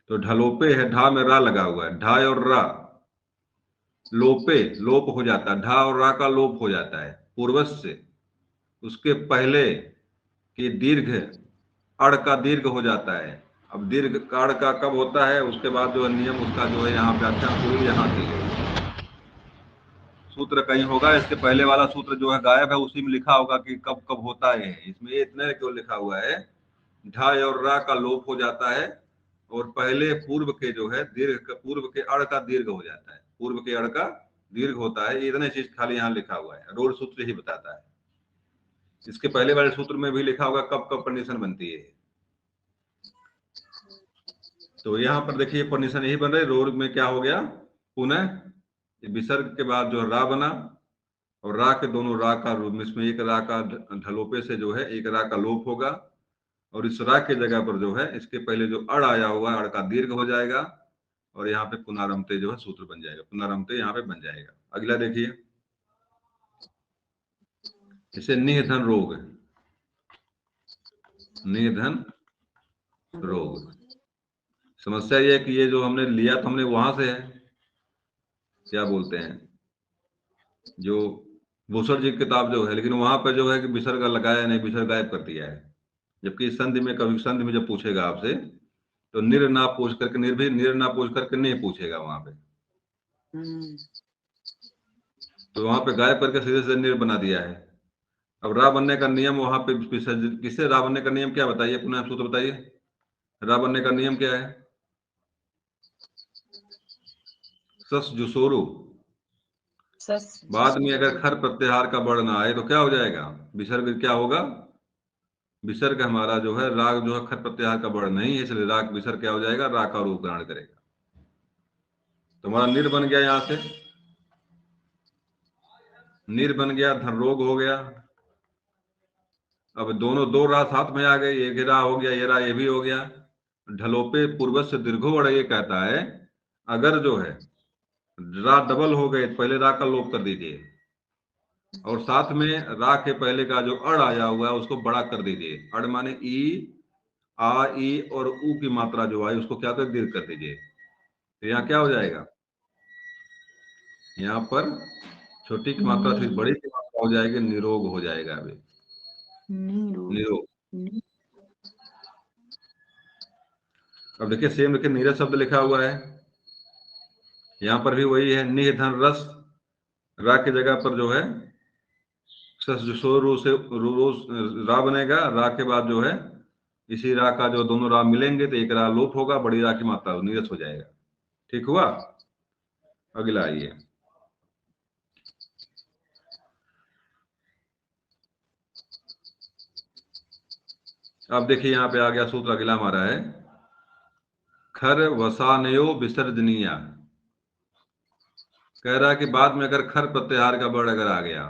तो ढलोपे है, ढा में रा लगा हुआ है, ढा और रा लोपे, लोप हो जाता है, ढा और रा का लोप हो जाता है पूर्वज से। उसके पहले की दीर्घ अड़ का दीर्घ हो जाता है। अब दीर्घ काड़ का कब होता है? उसके बाद जो है नियम उसका जो है यहाँ व्याख्या पूरी यहाँ की गई। सूत्र कहीं होगा, इसके पहले वाला सूत्र जो है गायब है, उसी में लिखा होगा कि कब कब होता है। इसमें इतने क्यों लिखा हुआ है? ढा और रा का लोप हो जाता है और पहले पूर्व के जो है दीर्घ, पूर्व के अड़ का दीर्घ हो जाता है, पूर्व के अड़ का दीर्घ होता है। इतने चीज खाली यहाँ लिखा हुआ है, रोड सूत्र ही बताता है। इसके पहले वाले सूत्र में भी लिखा होगा कब कब कंडीशन बनती है। तो यहाँ पर देखिए कंडीशन यही बन रही, रोड में क्या हो गया? पुनः विसर्ग के बाद जो रा बना, और रा के दोनों रा का रूप में, इसमें एक रा का ढलोपे से जो है एक रा का लोप होगा, और इस रा के जगह पर जो है इसके पहले जो अड़ आया हुआ है, अड़ का दीर्घ हो जाएगा, और यहाँ पे पुनरारंभते जो है सूत्र बन जाएगा, पुनरारंभते यहाँ पे बन जाएगा। अगला देखिए, इसे निधन रोग, निधन रोग। समस्या ये है कि ये जो हमने लिया तो हमने वहां से है, क्या बोलते हैं, जो भूषण जी की किताब जो है, लेकिन वहां पर जो है कि विसर्ग लगाया नहीं, विसर्ग गायब कर दिया है। जबकि संधि में, कभी संधि में जब पूछेगा आपसे तो निर ना पूछ करके, निर्भय निर ना पूछ करके नहीं पूछेगा वहां पे। तो वहां पे गायब करके सीधे सीधे निर बना दिया है। अब रा बनने का नियम वहां पे किससे रा बनने का नियम क्या बताइए? पुनः सूत्र बताइए, रा बनने का नियम क्या है? सस जुसोरु। बाद में अगर खर प्रत्याहार का वर्ण आए तो क्या हो जाएगा? विसर्ग क्या होगा? विसर्ग हमारा जो है राग जो है खर प्रत्याहार का वर्ण नहीं है, इसलिए राग विसर्ग क्या हो जाएगा? रा का रूप ग्रहण करेगा। तो हमारा निर बन गया, यहां से निर बन गया, धन रोग हो गया, अब दोनों दो रा साथ में आ गई, एक रा हो गया, ये रा ये भी हो गया। ढलोपे पूर्वज से दीर्घो वर्ण ये कहता है अगर जो है रा डबल हो गए तो पहले रा का लोप कर दीजिए, और साथ में रा के पहले का जो अड़ आया हुआ है उसको बड़ा कर दीजिए। अड़ माने ई, आ ई और ऊ की मात्रा जो आई उसको क्या कर दीर्घ कर दीजिए। तो यहाँ क्या हो जाएगा, यहाँ पर छोटी की मात्रा फिर बड़ी की मात्रा हो जाएगी, निरोग हो जाएगा। अभी निरोग। अब देखिए सेम देखिए नीरज शब्द लिखा हुआ है, यहाँ पर भी वही है, निह धन रस, रा की जगह पर जो है रू से रा बनेगा, रा के बाद जो है इसी रा का जो दोनों रा मिलेंगे तो एक रा लोप होगा, बड़ी रा की मात्रा नीरस हो जाएगा। ठीक हुआ। अगला आइए, अब देखिए यहाँ पे आ गया सूत्र अगला हमारा है खर वसानयो विसर्जनीय। कह रहा है कि बाद में अगर खर प्रत्याहार का वर्ण अगर आ गया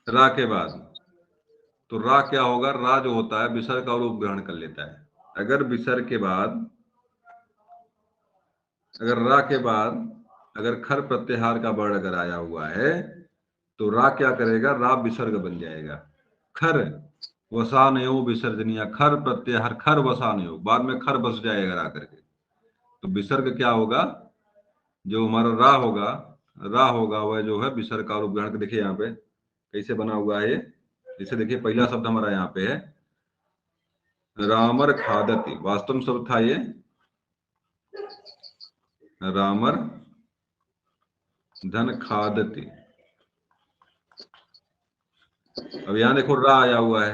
रा के बाद, तो रा क्या होगा, रा जो होता है विसर्ग का रूप ग्रहण कर लेता है। अगर विसर्ग के बाद, अगर रा के बाद अगर खर प्रत्याहार का वर्ण अगर आया हुआ है तो रा क्या करेगा, रा विसर्ग बन जाएगा। खर वसानयो विसर्जनीय, खर प्रत्याहार खर वसानयो, बाद में खर बस जाएगा रा करके, तो विसर्ग क्या होगा, जो हमारा रा होगा वह जो है विसर्ग का रूप ग्रहण। देखिए यहाँ पे कैसे बना हुआ है ये, जैसे देखिए पहला शब्द हमारा यहाँ पे है रामर खादती, वास्तव में शब्द था ये रामर धन खादती। अब यहाँ देखो रा आया हुआ है,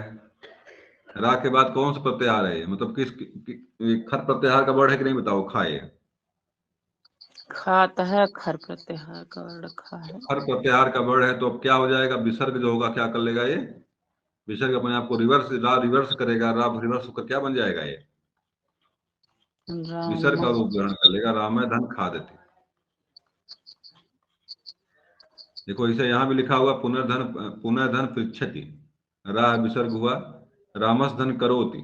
रा के बाद कौन सा प्रत्याहार है, मतलब खर प्रत्याहार का वर्ड है कि नहीं बताओ, खाए खाता है, खर प्रत्याहार का वर्ण खा है, खर प्रत्याहार का वर्ड है, तो अब क्या हो जाएगा, विसर्ग जो होगा क्या कर लेगा, ये विसर्ग अपने आप को रिवर्स करेगा, रा रिवर्स होकर क्या बन जाएगा, ये विसर्ग का रूप ग्रहण कर लेगा, राम धन खादती। देखो इसे यहाँ भी लिखा हुआ पुनर्धन पृच्छति, रा विसर्ग हुआ, रामस धन करोति।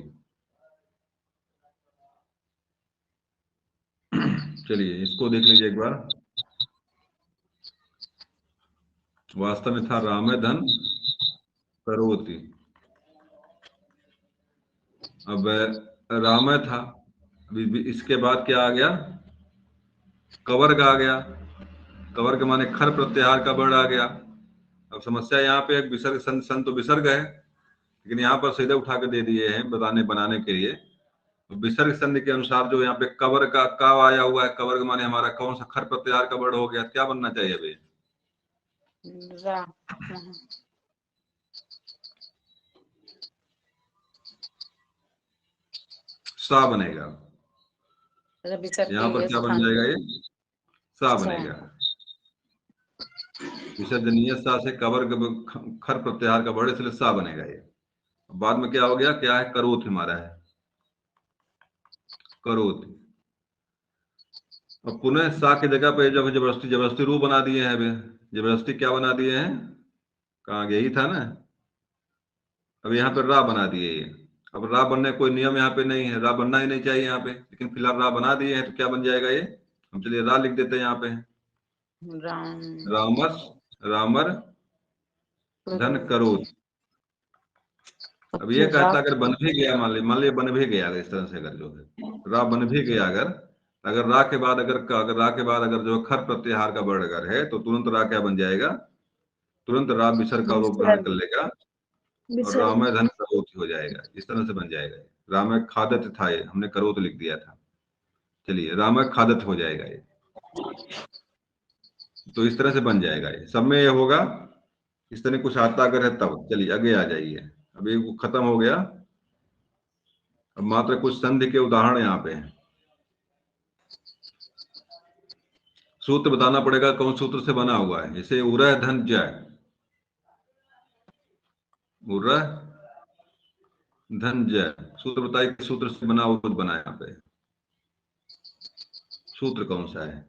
चलिए इसको देख लीजिए एक बार, वास्तव में था राम धन करोति। अब राम था, इसके बाद क्या आ गया, कवर्ग आ गया, कवर्ग माने खर प्रत्याहार का वर्ण आ गया। अब समस्या यहाँ पे विसर्ग सन तो विसर्ग है, लेकिन यहाँ पर सीधे उठा के दे दिए हैं बनाने के लिए। तो विसर्ग संधि के अनुसार जो यहाँ पे कवर का का आया हुआ है, कवर्ग माने हमारा कौन सा खर प्रत्याहार का वर्ण हो गया, क्या बनना चाहिए अभी, सा बनेगा। यहाँ पर क्या बन जाएगा, ये सा बनेगा। विसर्जनीय सा से कवर्ग खर प्रत्याहार का वर्ण, इसलिए सा बनेगा ये। बाद में क्या हो गया, क्या है, करोत हमारा है, करोत। अब पुनः सा की जगह पे जब जबरदस्ती रू बना दिए हैं, अभी जबरदस्ती क्या बना दिए हैं, कहाँ यही था ना, अब यहाँ पे रा बना दिए ये। अब रा बनने कोई नियम यहाँ पे नहीं है, रा बनना ही नहीं चाहिए यहाँ पे, लेकिन फिलहाल रा बना दिए हैं तो क्या बन जाएगा ये, हम चलिए रा लिख देते हैं यहाँ पे, रामस रामर धन करोत। अब ये कहता अगर बन भी गया, मान लिया बन भी गया, अगर इस तरह से अगर जो है रा बन भी गया, अगर रा के बाद अगर जो खर प्रत्याहार का वर्ण अगर है तो तुरंत रा क्या बन जाएगा, तुरंत रा विसर्ग का रूप ग्रहण कर लेगा और रामय धन करोत हो जाएगा, इस तरह से बन जाएगा। रामय खादत था, ये हमने करोत लिख दिया था, चलिए रामय खादत हो जाएगा ये, तो इस तरह से बन जाएगा ये, सब में ये होगा। इस तरह कुछ आता अगर है तब, चलिए आगे आ जाइए, अभी वो खत्म हो गया। अब मात्र कुछ संधि के उदाहरण यहाँ पे हैं, सूत्र बताना पड़ेगा कौन सूत्र से बना हुआ है। जैसे उरह धन जय, उरह धन जय, सूत्र बताइए किस सूत्र से बना हुआ, बना यहाँ पे सूत्र कौन सा है,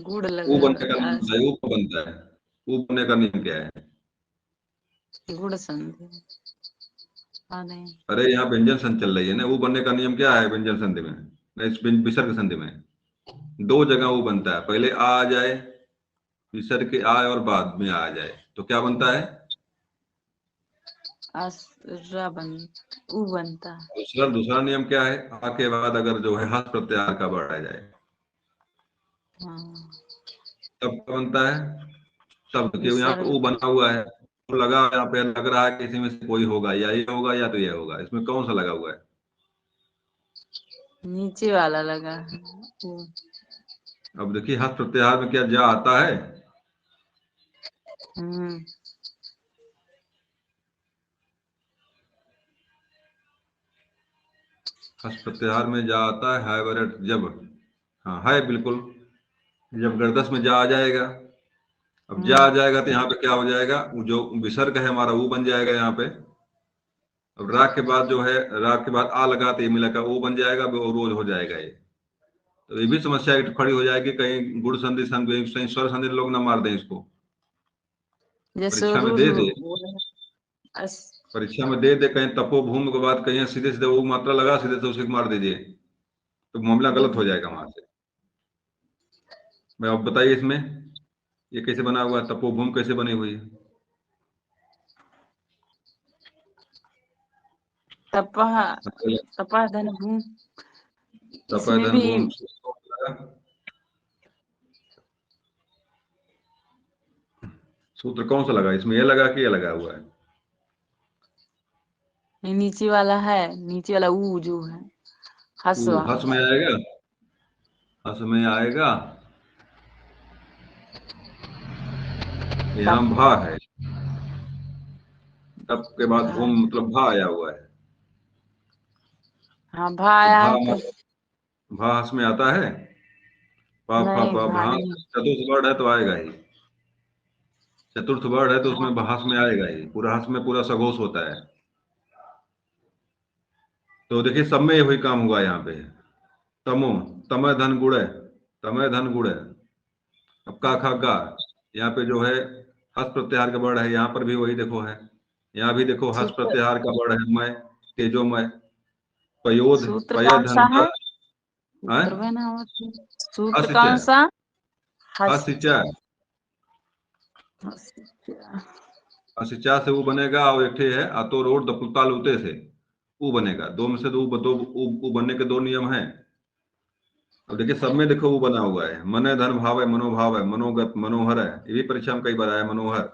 गुड़ वो बनेगा, बनता है। ऊ बनने का नियम क्या है? गुड़ संधि। नहीं। अरे यहाँ व्यंजन संधि चल रही है ना, ऊ बनने का नियम क्या है व्यंजन संधि में, नहीं, विसर्ग संधि में दो जगह ऊ बनता है, पहले आ जाए, विसर्ग के आ और बाद में आ जाए, तो क्या बनता है? ऊ बनता है। दूसरा नियम क्या है? आ के बाद अगर जो है हस्त प्रत्याहार का बढ़ आ जाए, हाँ। तब क्या बनता है? शब्द के यहाँ पे विसर्ग। ऊ बना हुआ है, तो लगा यहाँ पे, लग रहा है कि इसी में से कोई होगा, या ये होगा या तो ये होगा, इसमें कौन सा लगा हुआ है? नीचे वाला लगा है। अब देखिए हस्त प्रत्याहार में क्या जा आता है? हम्म। हस्त प्रत्याहार में जा आता है बरट जब, हाँ है बिल्कुल, जब गर्दश में जा आ जाएगा। अब जा आ जाएगा तो यहाँ पे क्या हो जाएगा, जो विसर्ग है हमारा वो बन जाएगा यहाँ पे। अब राग के बाद जो है, राग के बाद आ लगा तो ये मिला का वो बन जाएगा, वो रोज हो जाएगा ये। तो ये भी समस्या खड़ी हो जाएगी, कहीं गुण संधि कहीं स्वर संधि लोग ना मार दें इसको। जैसे परीक्षा में दे दे, अस, परीक्षा में दे दे कहीं तपोभूमि के बाद कहीं सीधे सीधे वो मात्रा लगा सीधे से उसे मार दीजिए, तो मामला गलत हो जाएगा वहां से। मैं अब बताइए इसमें ये कैसे बना हुआ है, तपोभूमि कैसे बनी हुई है? तपह तपह धन भूम, इसमें तपधन भी भूमि, सूत्र कौन सा लगा इसमें, ये लगा कि ये लगा हुआ है? नीचे वाला है, नीचे वाला ऊ जो है हसवा। हस में आएगा, हस में आएगा, यहाँ तप। भा है, तप के बाद भा। भूम मतलब भा आया हुआ है। हाँ तो भाया भा है तो। भा हस में आता है, पा फा नहीं पा भा भा, नहीं। चतुर्थ वर्ड है तो आएगा ही, चतुर्थ वर्ड है तो हाँ। उसमें हस में आएगा ही, पूरा हस में पूरा सघोष होता है। तो देखिए सब में वही काम हुआ यहाँ पे, तमो, तमय धन गुण है, तमय धन गुण है। अब का खा गा, यहाँ पे जो है हस प्रत्याहार का वर्ड है, यहाँ पर भी वही देखो है, यहाँ भी देखो हस सूत्र। प्रत्याहार का वर्ड है, मैं तेजोमय, पयोध, सूत्र पय कौन सा धन है? है, सूत्र में ना होती। सूत्र हसिच कौन है, सा? हस। हसिचा, हसिचा से वो बनेगा, और एक ठे है अतो रोड दपुताल उते से वो बनेगा, दो में से दो, वो बनने के दो नियम हैं। अब देखिए सब में देखो वो बना हुआ है, मन है धन भाव है, मनोभाव है, मनोगत मनोहर है, ये भी परीक्षा में कई बार आया मनोहर।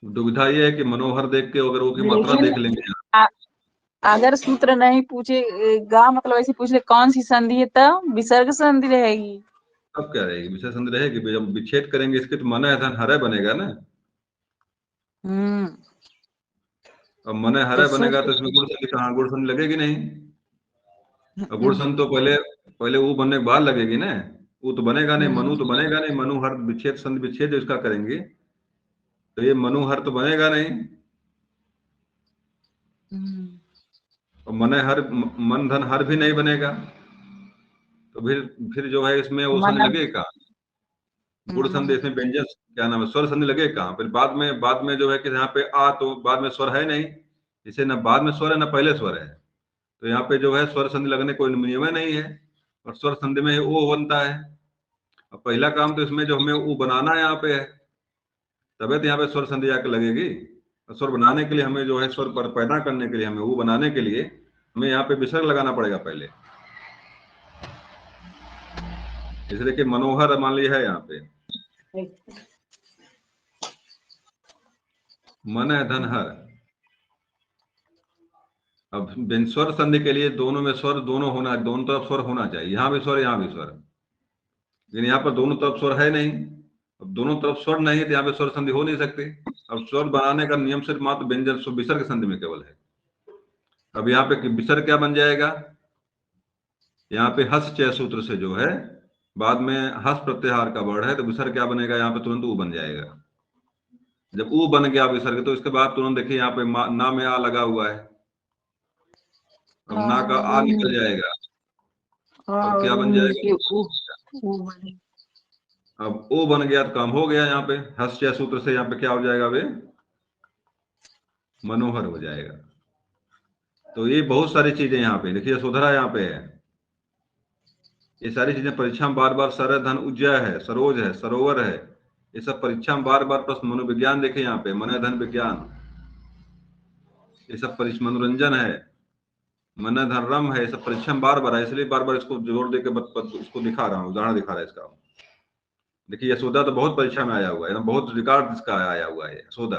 दुविधा ये है कि मनोहर देख के अगर वो की मात्रा लेकिन देख लेंगे, अगर सूत्र नहीं पूछेगा, मतलब ऐसे पूछ ले कौन सी संधि है, तब विसर्ग संधि रहेगी। तब क्या रहेगी, विषय संधि रहेगी, जब विच्छेद करेंगे इसके तो मन है धन हरे बनेगा ना। हम्म। अब मन है तो हरे बनेगा सूत्र। तो इसमें गुण संधि कहाँ, गुण संधि लगेगी नहीं। अब गुण संधि तो पहले पहले वो बनने के बाद लगेगी ना, वो तो बनेगा नहीं, मनु तो बनेगा नहीं, मनु हर विच्छेद संधि विच्छेद जो इसका करेंगे, तो ये मनु हर तो बनेगा नहीं। और मन हर, मन धन हर भी नहीं बनेगा, तो फिर जो है इसमें वो संधि मन। लगेगा, गुण संधि, इसमें व्यंजन क्या नाम है, स्वर संधि लगेगा कहाँ, फिर बाद में जो है कि यहाँ पे आ तो बाद में स्वर है नहीं, इसे ना बाद में स्वर है ना पहले स्वर है, तो यहाँ पे जो है स्वर संधि लगने कोई नियम नहीं है, और स्वर संधि में ओ बनता है। अब पहला काम तो इसमें जो हमें वो बनाना यहाँ पे है, तबे तो यहाँ पे स्वर संधि जाकर लगेगी। और स्वर बनाने के लिए हमें जो है स्वर पर पैदा करने के लिए, हमें वो बनाने के लिए हमें यहाँ पे विसर्ग लगाना पड़ेगा पहले। इसलिए कि मनोहर मान लिया है यहाँ पे, मन है धन हर। अब स्वर संधि के लिए दोनों में स्वर दोनों होना, दोनों तरफ स्वर होना चाहिए, यहाँ भी स्वर यहाँ भी स्वर, लेकिन यहाँ पर दोनों तरफ स्वर है नहीं। अब दोनों तरफ स्वर नहीं है तो यहाँ पे स्वर संधि हो नहीं सकती। अब स्वर बनाने का नियम सिर्फ मात्र व्यंजन विसर्ग संधि में केवल है। अब यहाँ पे विसर्ग क्या बन जाएगा, यहाँ पे हस चय सूत्र से जो है बाद में हस प्रत्याहार का वर्ड है, तो विसर्ग क्या बनेगा, यहाँ पे तुरंत ऊ बन जाएगा। जब ऊ बन गया विसर्ग तो इसके बाद तुरंत देखिए यहाँ पे ना में आ लगा हुआ है, अब ना का आ निकल जाएगा, और क्या बन जाएगा, अब ओ बन गया तो काम हो गया। यहाँ पे हस्य सूत्र से यहाँ पे क्या हो जाएगा वे, मनोहर हो जाएगा। तो ये बहुत सारी चीजें यहाँ पे देखिए, यशोधरा यहाँ पे है, ये सारी चीजें परीक्षा में बार बार, सर धन उज्जय है, सरोज है, सरोवर है, ये सब परीक्षा में बार बार प्रश्न। मनोविज्ञान देखिए यहाँ पे, मन धन विज्ञान, ये सब परीक्षा, मनोरंजन है, मन धन रम है, ये सब परीक्षा में बार बार है, इसलिए बार बार इसको जोर देकर उसको दिखा रहा हूँ, उदाहरण दिखा रहा है इसका। देखिए यशोदा तो बहुत परीक्षा में आया हुआ है, बहुत रिकॉर्ड इसका आया हुआ है यशोदा।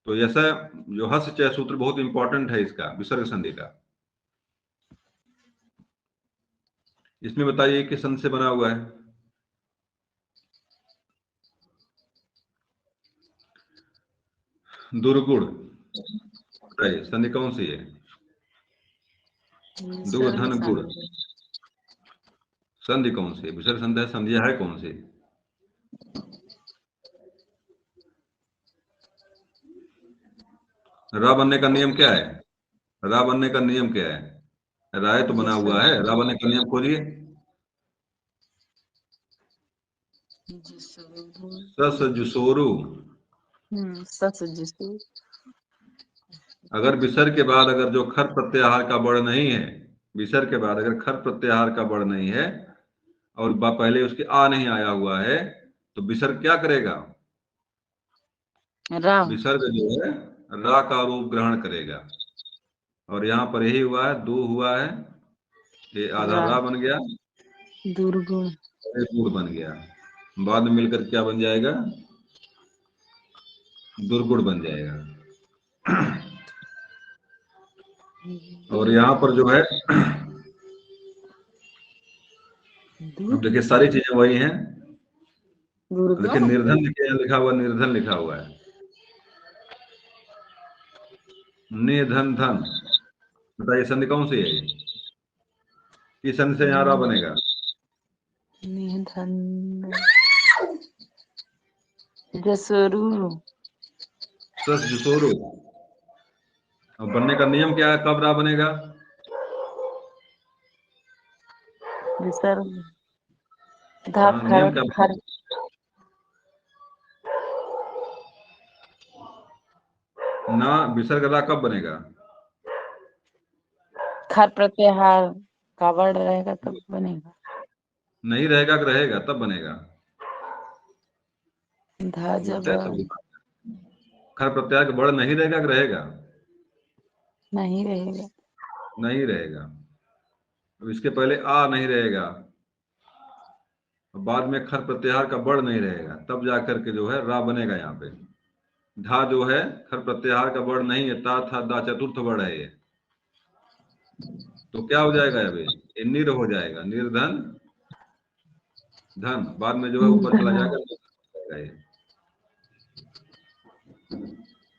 तो ऐसा जो हस्य चय सूत्र बहुत इंपॉर्टेंट है इसका, विसर्ग संधि का। इसमें बताइए किस संधि से बना हुआ है। दुर्गुण, बताइए संधि कौन सी है। दु धन गुण, संधि कौन सी है, विसर्ग संधि, संधिया है कौन सी। रा बनने का नियम क्या है, रा बनने का नियम क्या है, राय तो बना हुआ है, रा बनने का नियम खोलिए। सस जुसोरु, सस जिसु। अगर विसर्ग के बाद अगर जो खर प्रत्याहार का बड़ नहीं है, विसर्ग के बाद अगर खर प्रत्याहार का बड़ नहीं है और पहले उसके आ नहीं आया हुआ है, तो विसर्ग क्या करेगा, विसर्ग जो है रा का रूप ग्रहण करेगा। और यहाँ पर यही हुआ है, दो हुआ है, ये आधा रा बन गया, दुर्गुण गुण बन गया, बाद में मिलकर क्या बन जाएगा, दुर्गुण बन जाएगा। और यहाँ पर जो है, अब देखिए सारी चीजें वही हैं। देखिए निर्धन लिखा हुआ, निर्धन लिखा हुआ है, निधन धन, बताइए संधि कौन सी है, किस संधि से यहाँ रा बनेगा। निधन जसोरु, सस जुसोरु, अब बनने का नियम क्या है, कब रा बनेगा, विसर्ग नियम क्या खर, ना विसर्ग रा कब बनेगा, खर प्रत्याहार का वर्ड रहेगा तब बनेगा, नहीं रहेगा कि रहेगा तब बनेगा, धा जब खर प्रत्याहार का बड़ नहीं रहेगा कि रहेगा, नहीं रहेगा, नहीं रहेगा। अब इसके पहले आ नहीं रहेगा, बाद में खर प्रत्याहार का बड़ नहीं रहेगा, तब जाकर के जो है रा बनेगा। यहाँ पे धा जो है खर प्रत्याहार का बड़ नहीं है, ता था दा चतुर्थ बड़ है ये, तो क्या हो जाएगा अभी, ये निर हो जाएगा, निर्धन धन, बाद में जो है ऊपर चला जाएगा ये।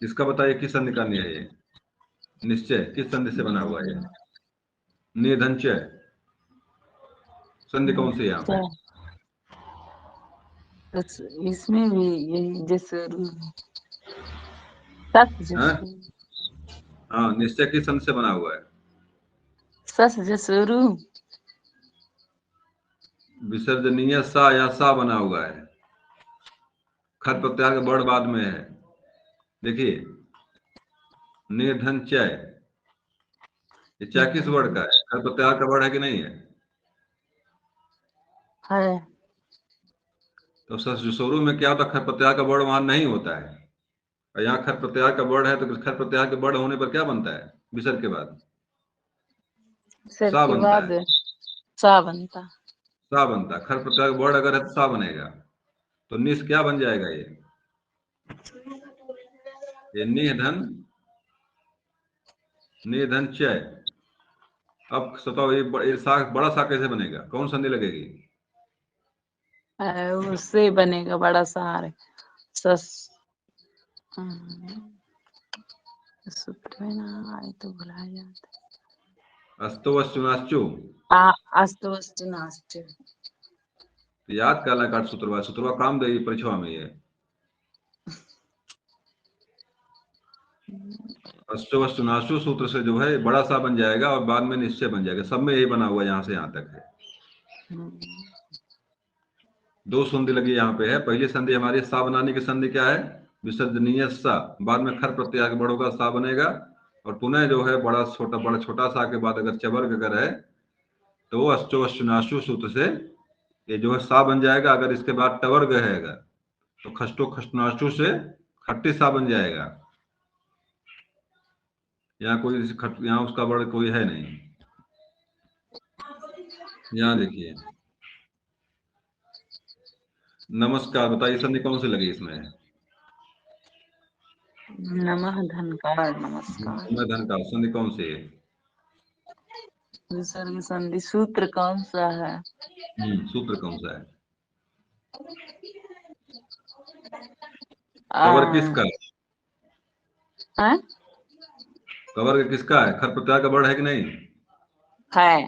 इसका बताइए किस संधि का है ये, निश्चय किस संधि से बना हुआ है, निधनचय संधि कौन सी है यहाँ पे, इसमें भी यही जसोरु, हाँ निश्चय किस संधि से बना हुआ है, सस जसोरु, विसर्जनीय सा या सा बना हुआ है, खर प्रत्याहार का बड़ बाद में है। देखिए निर्धन चय, ये चय किस वर्ड का है, खर प्रत्याहार का वर्ड है कि नहीं है, है। तो ससुरु में क्या होता है, खर प्रत्याहार का वर्ड वहां नहीं होता है, और यहाँ खर प्रत्याहार का वर्ड है, तो खर प्रत्याहार के वर्ड होने पर क्या बनता है, विसर्ग के बाद सा बनता है, सा बनता, सा बनता है। खर प्रत्याहार वर्ड अगर है तो सा बनेगा, तो निस क्या बन जाएगा, ये निधन, निधन चय। अब बताओ ये सा बड़ा सा कैसे बनेगा, कौन संधि लगेगी, उससे बनेगा बड़ा सहारे, सस सूत्र में ना आए तो भुला जाता, अस्तु वस्तु नाश्चु, अस्तु वस्तु नास्ति, याद करना काट सूत्रवा, सूत्रवा काम देगी परीक्षा में ये, अस्तु वस्तु नाशु सूत्र से जो है बड़ा सा बन जाएगा और बाद में निश्चय बन जाएगा, सब में यही बना हुआ यहाँ से यहाँ तक है। दो संधि लगी यहाँ पे है। पहली संधि हमारी सा बनाने की संधि क्या है? विसर्जनीय सा। बाद में खर प्रत्यय आगे बढ़ोगा सा बनेगा, और पुनः जो है बड़ा छोटा सा के बाद अगर चवर्ग अगर है तो अश्चो अश्वनाशु सूत्र से ये जो है सा बन जाएगा। अगर इसके बाद टवर्ग है अगर तो खष्टो खष्टनाशु से खट्टी सा बन जाएगा। यहाँ कोई यहाँ उसका वर्ड कोई है नहीं। यहाँ देखिए नमस्कार, बताइए संधि कौन सी लगी इसमें? नमः धनकार, नमस्कार। धन का संधि कौन सी है? विसर्ग संधि सूत्र कौन सा है? सूत्र कौन सा है? कवर किसका है? कवर किसका है? खर प्रत्यय का वर्ड है कि नहीं है।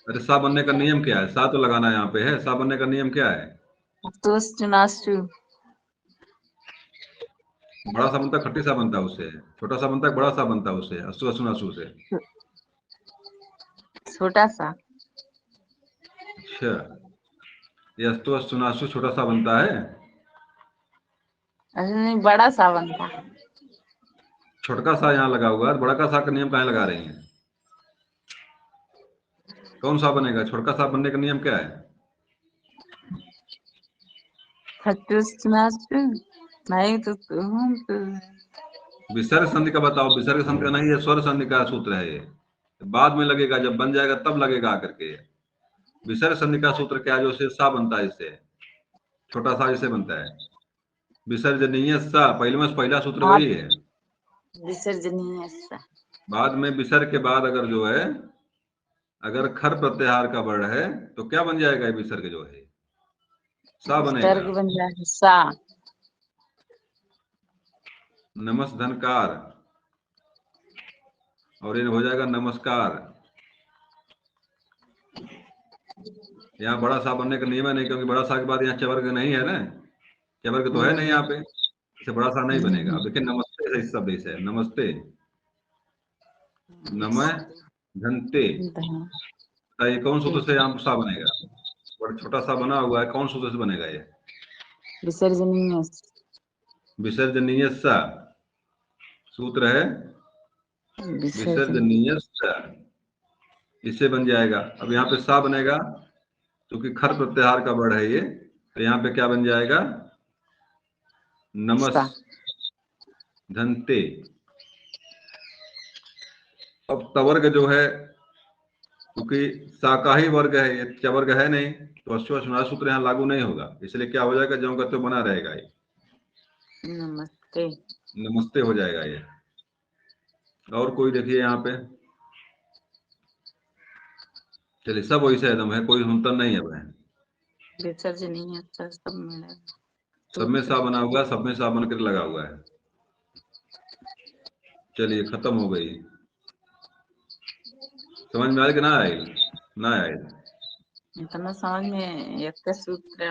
अरे सा बनने का नियम क्या है? सा तो लगाना यहाँ पे है। सा बनने का नियम क्या है? बड़ा सा बनता खट्टी सा बनता उससे, छोटा सा बनता बड़ा सा बनता उससे, अश्व अश्वनाशु से। छोटा सा। अच्छा, ये अस्तु अश्वनाशु छोटा सा बनता है? नहीं, बड़ा सा बनता है। छोटका सा यहाँ लगा हुआ है, बड़ा का सा का नियम कहाँ लगा रही हैं? कौन सा बनेगा? छोटका सा बनने का नियम क्या है? नहीं तो विसर्ग संधि का बताओ। विसर्ग संधि का नहीं, ये स्वर संधि का सूत्र है। ये बाद में लगेगा, जब बन जाएगा तब लगेगा आकर के। विसर्ग संधि का सूत्र क्या है? जो सा बनता है, इससे छोटा सा इससे बनता है विसर्जनीय सा। पहले में पहला सूत्र वही है। विसर्जनीय सा। बाद में विसर्ग के बाद अगर जो है अगर खर प्रत्याहार का वर्ण है तो क्या बन जाएगा? विसर्ग जो है सा बनेगा। बन जाएगा सा। नमस् धनकार, और ये हो जाएगा नमस्कार। यहाँ बड़ा सा बनने का नियम है नहीं, क्योंकि बड़ा सा के बाद यहाँ चवर्ग नहीं है ना, चवर्ग तो है नहीं यहाँ पे, इसे बड़ा सा नहीं बनेगा। अब देखिए नमस्ते है इस शब्द से, नमस्ते नमः धनते। ये कौन सूत्र से यहाँ सा बनेगा? बड़ा छोटा सा बना हुआ है, कौन सूत्र से बनेगा ये? विसर्जनीय। विसर्जनीय सा सूत्र है, विसर्जनीय सा, इससे बन जाएगा। अब यहाँ पे सा बनेगा क्योंकि खर प्रत्याहार का वर्ड है ये, तो यहाँ पे क्या बन जाएगा? नमस् धनते। अब तवर्ग जो है क्योंकि शाकाही वर्ग है, ये चवर्ग है नहीं, तो अश्व सूत्र यहाँ लागू नहीं होगा, इसलिए क्या हो जाएगा? ज्यों का त्यों बना रहेगा ये, नमस्ते नमस्ते हो जाएगा ये। और कोई देखिए यहाँ पे, चलिए सब वैसे एकदम है, कोई अंतर नहीं है बहन। विसर्जनीय सब मिला, सब में सा बना हुआ है, सब में सा बन कर लगा हुआ है। चलिए खत्म हो गई। समझ में आए कि ना आए? ना आए इतना समझ में एक सूत्र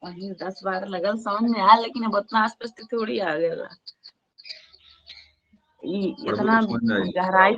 वही 10-12 लगल समझ में आया, लेकिन अब उतना स्पष्ट थोड़ी आ गया। इतना गहराई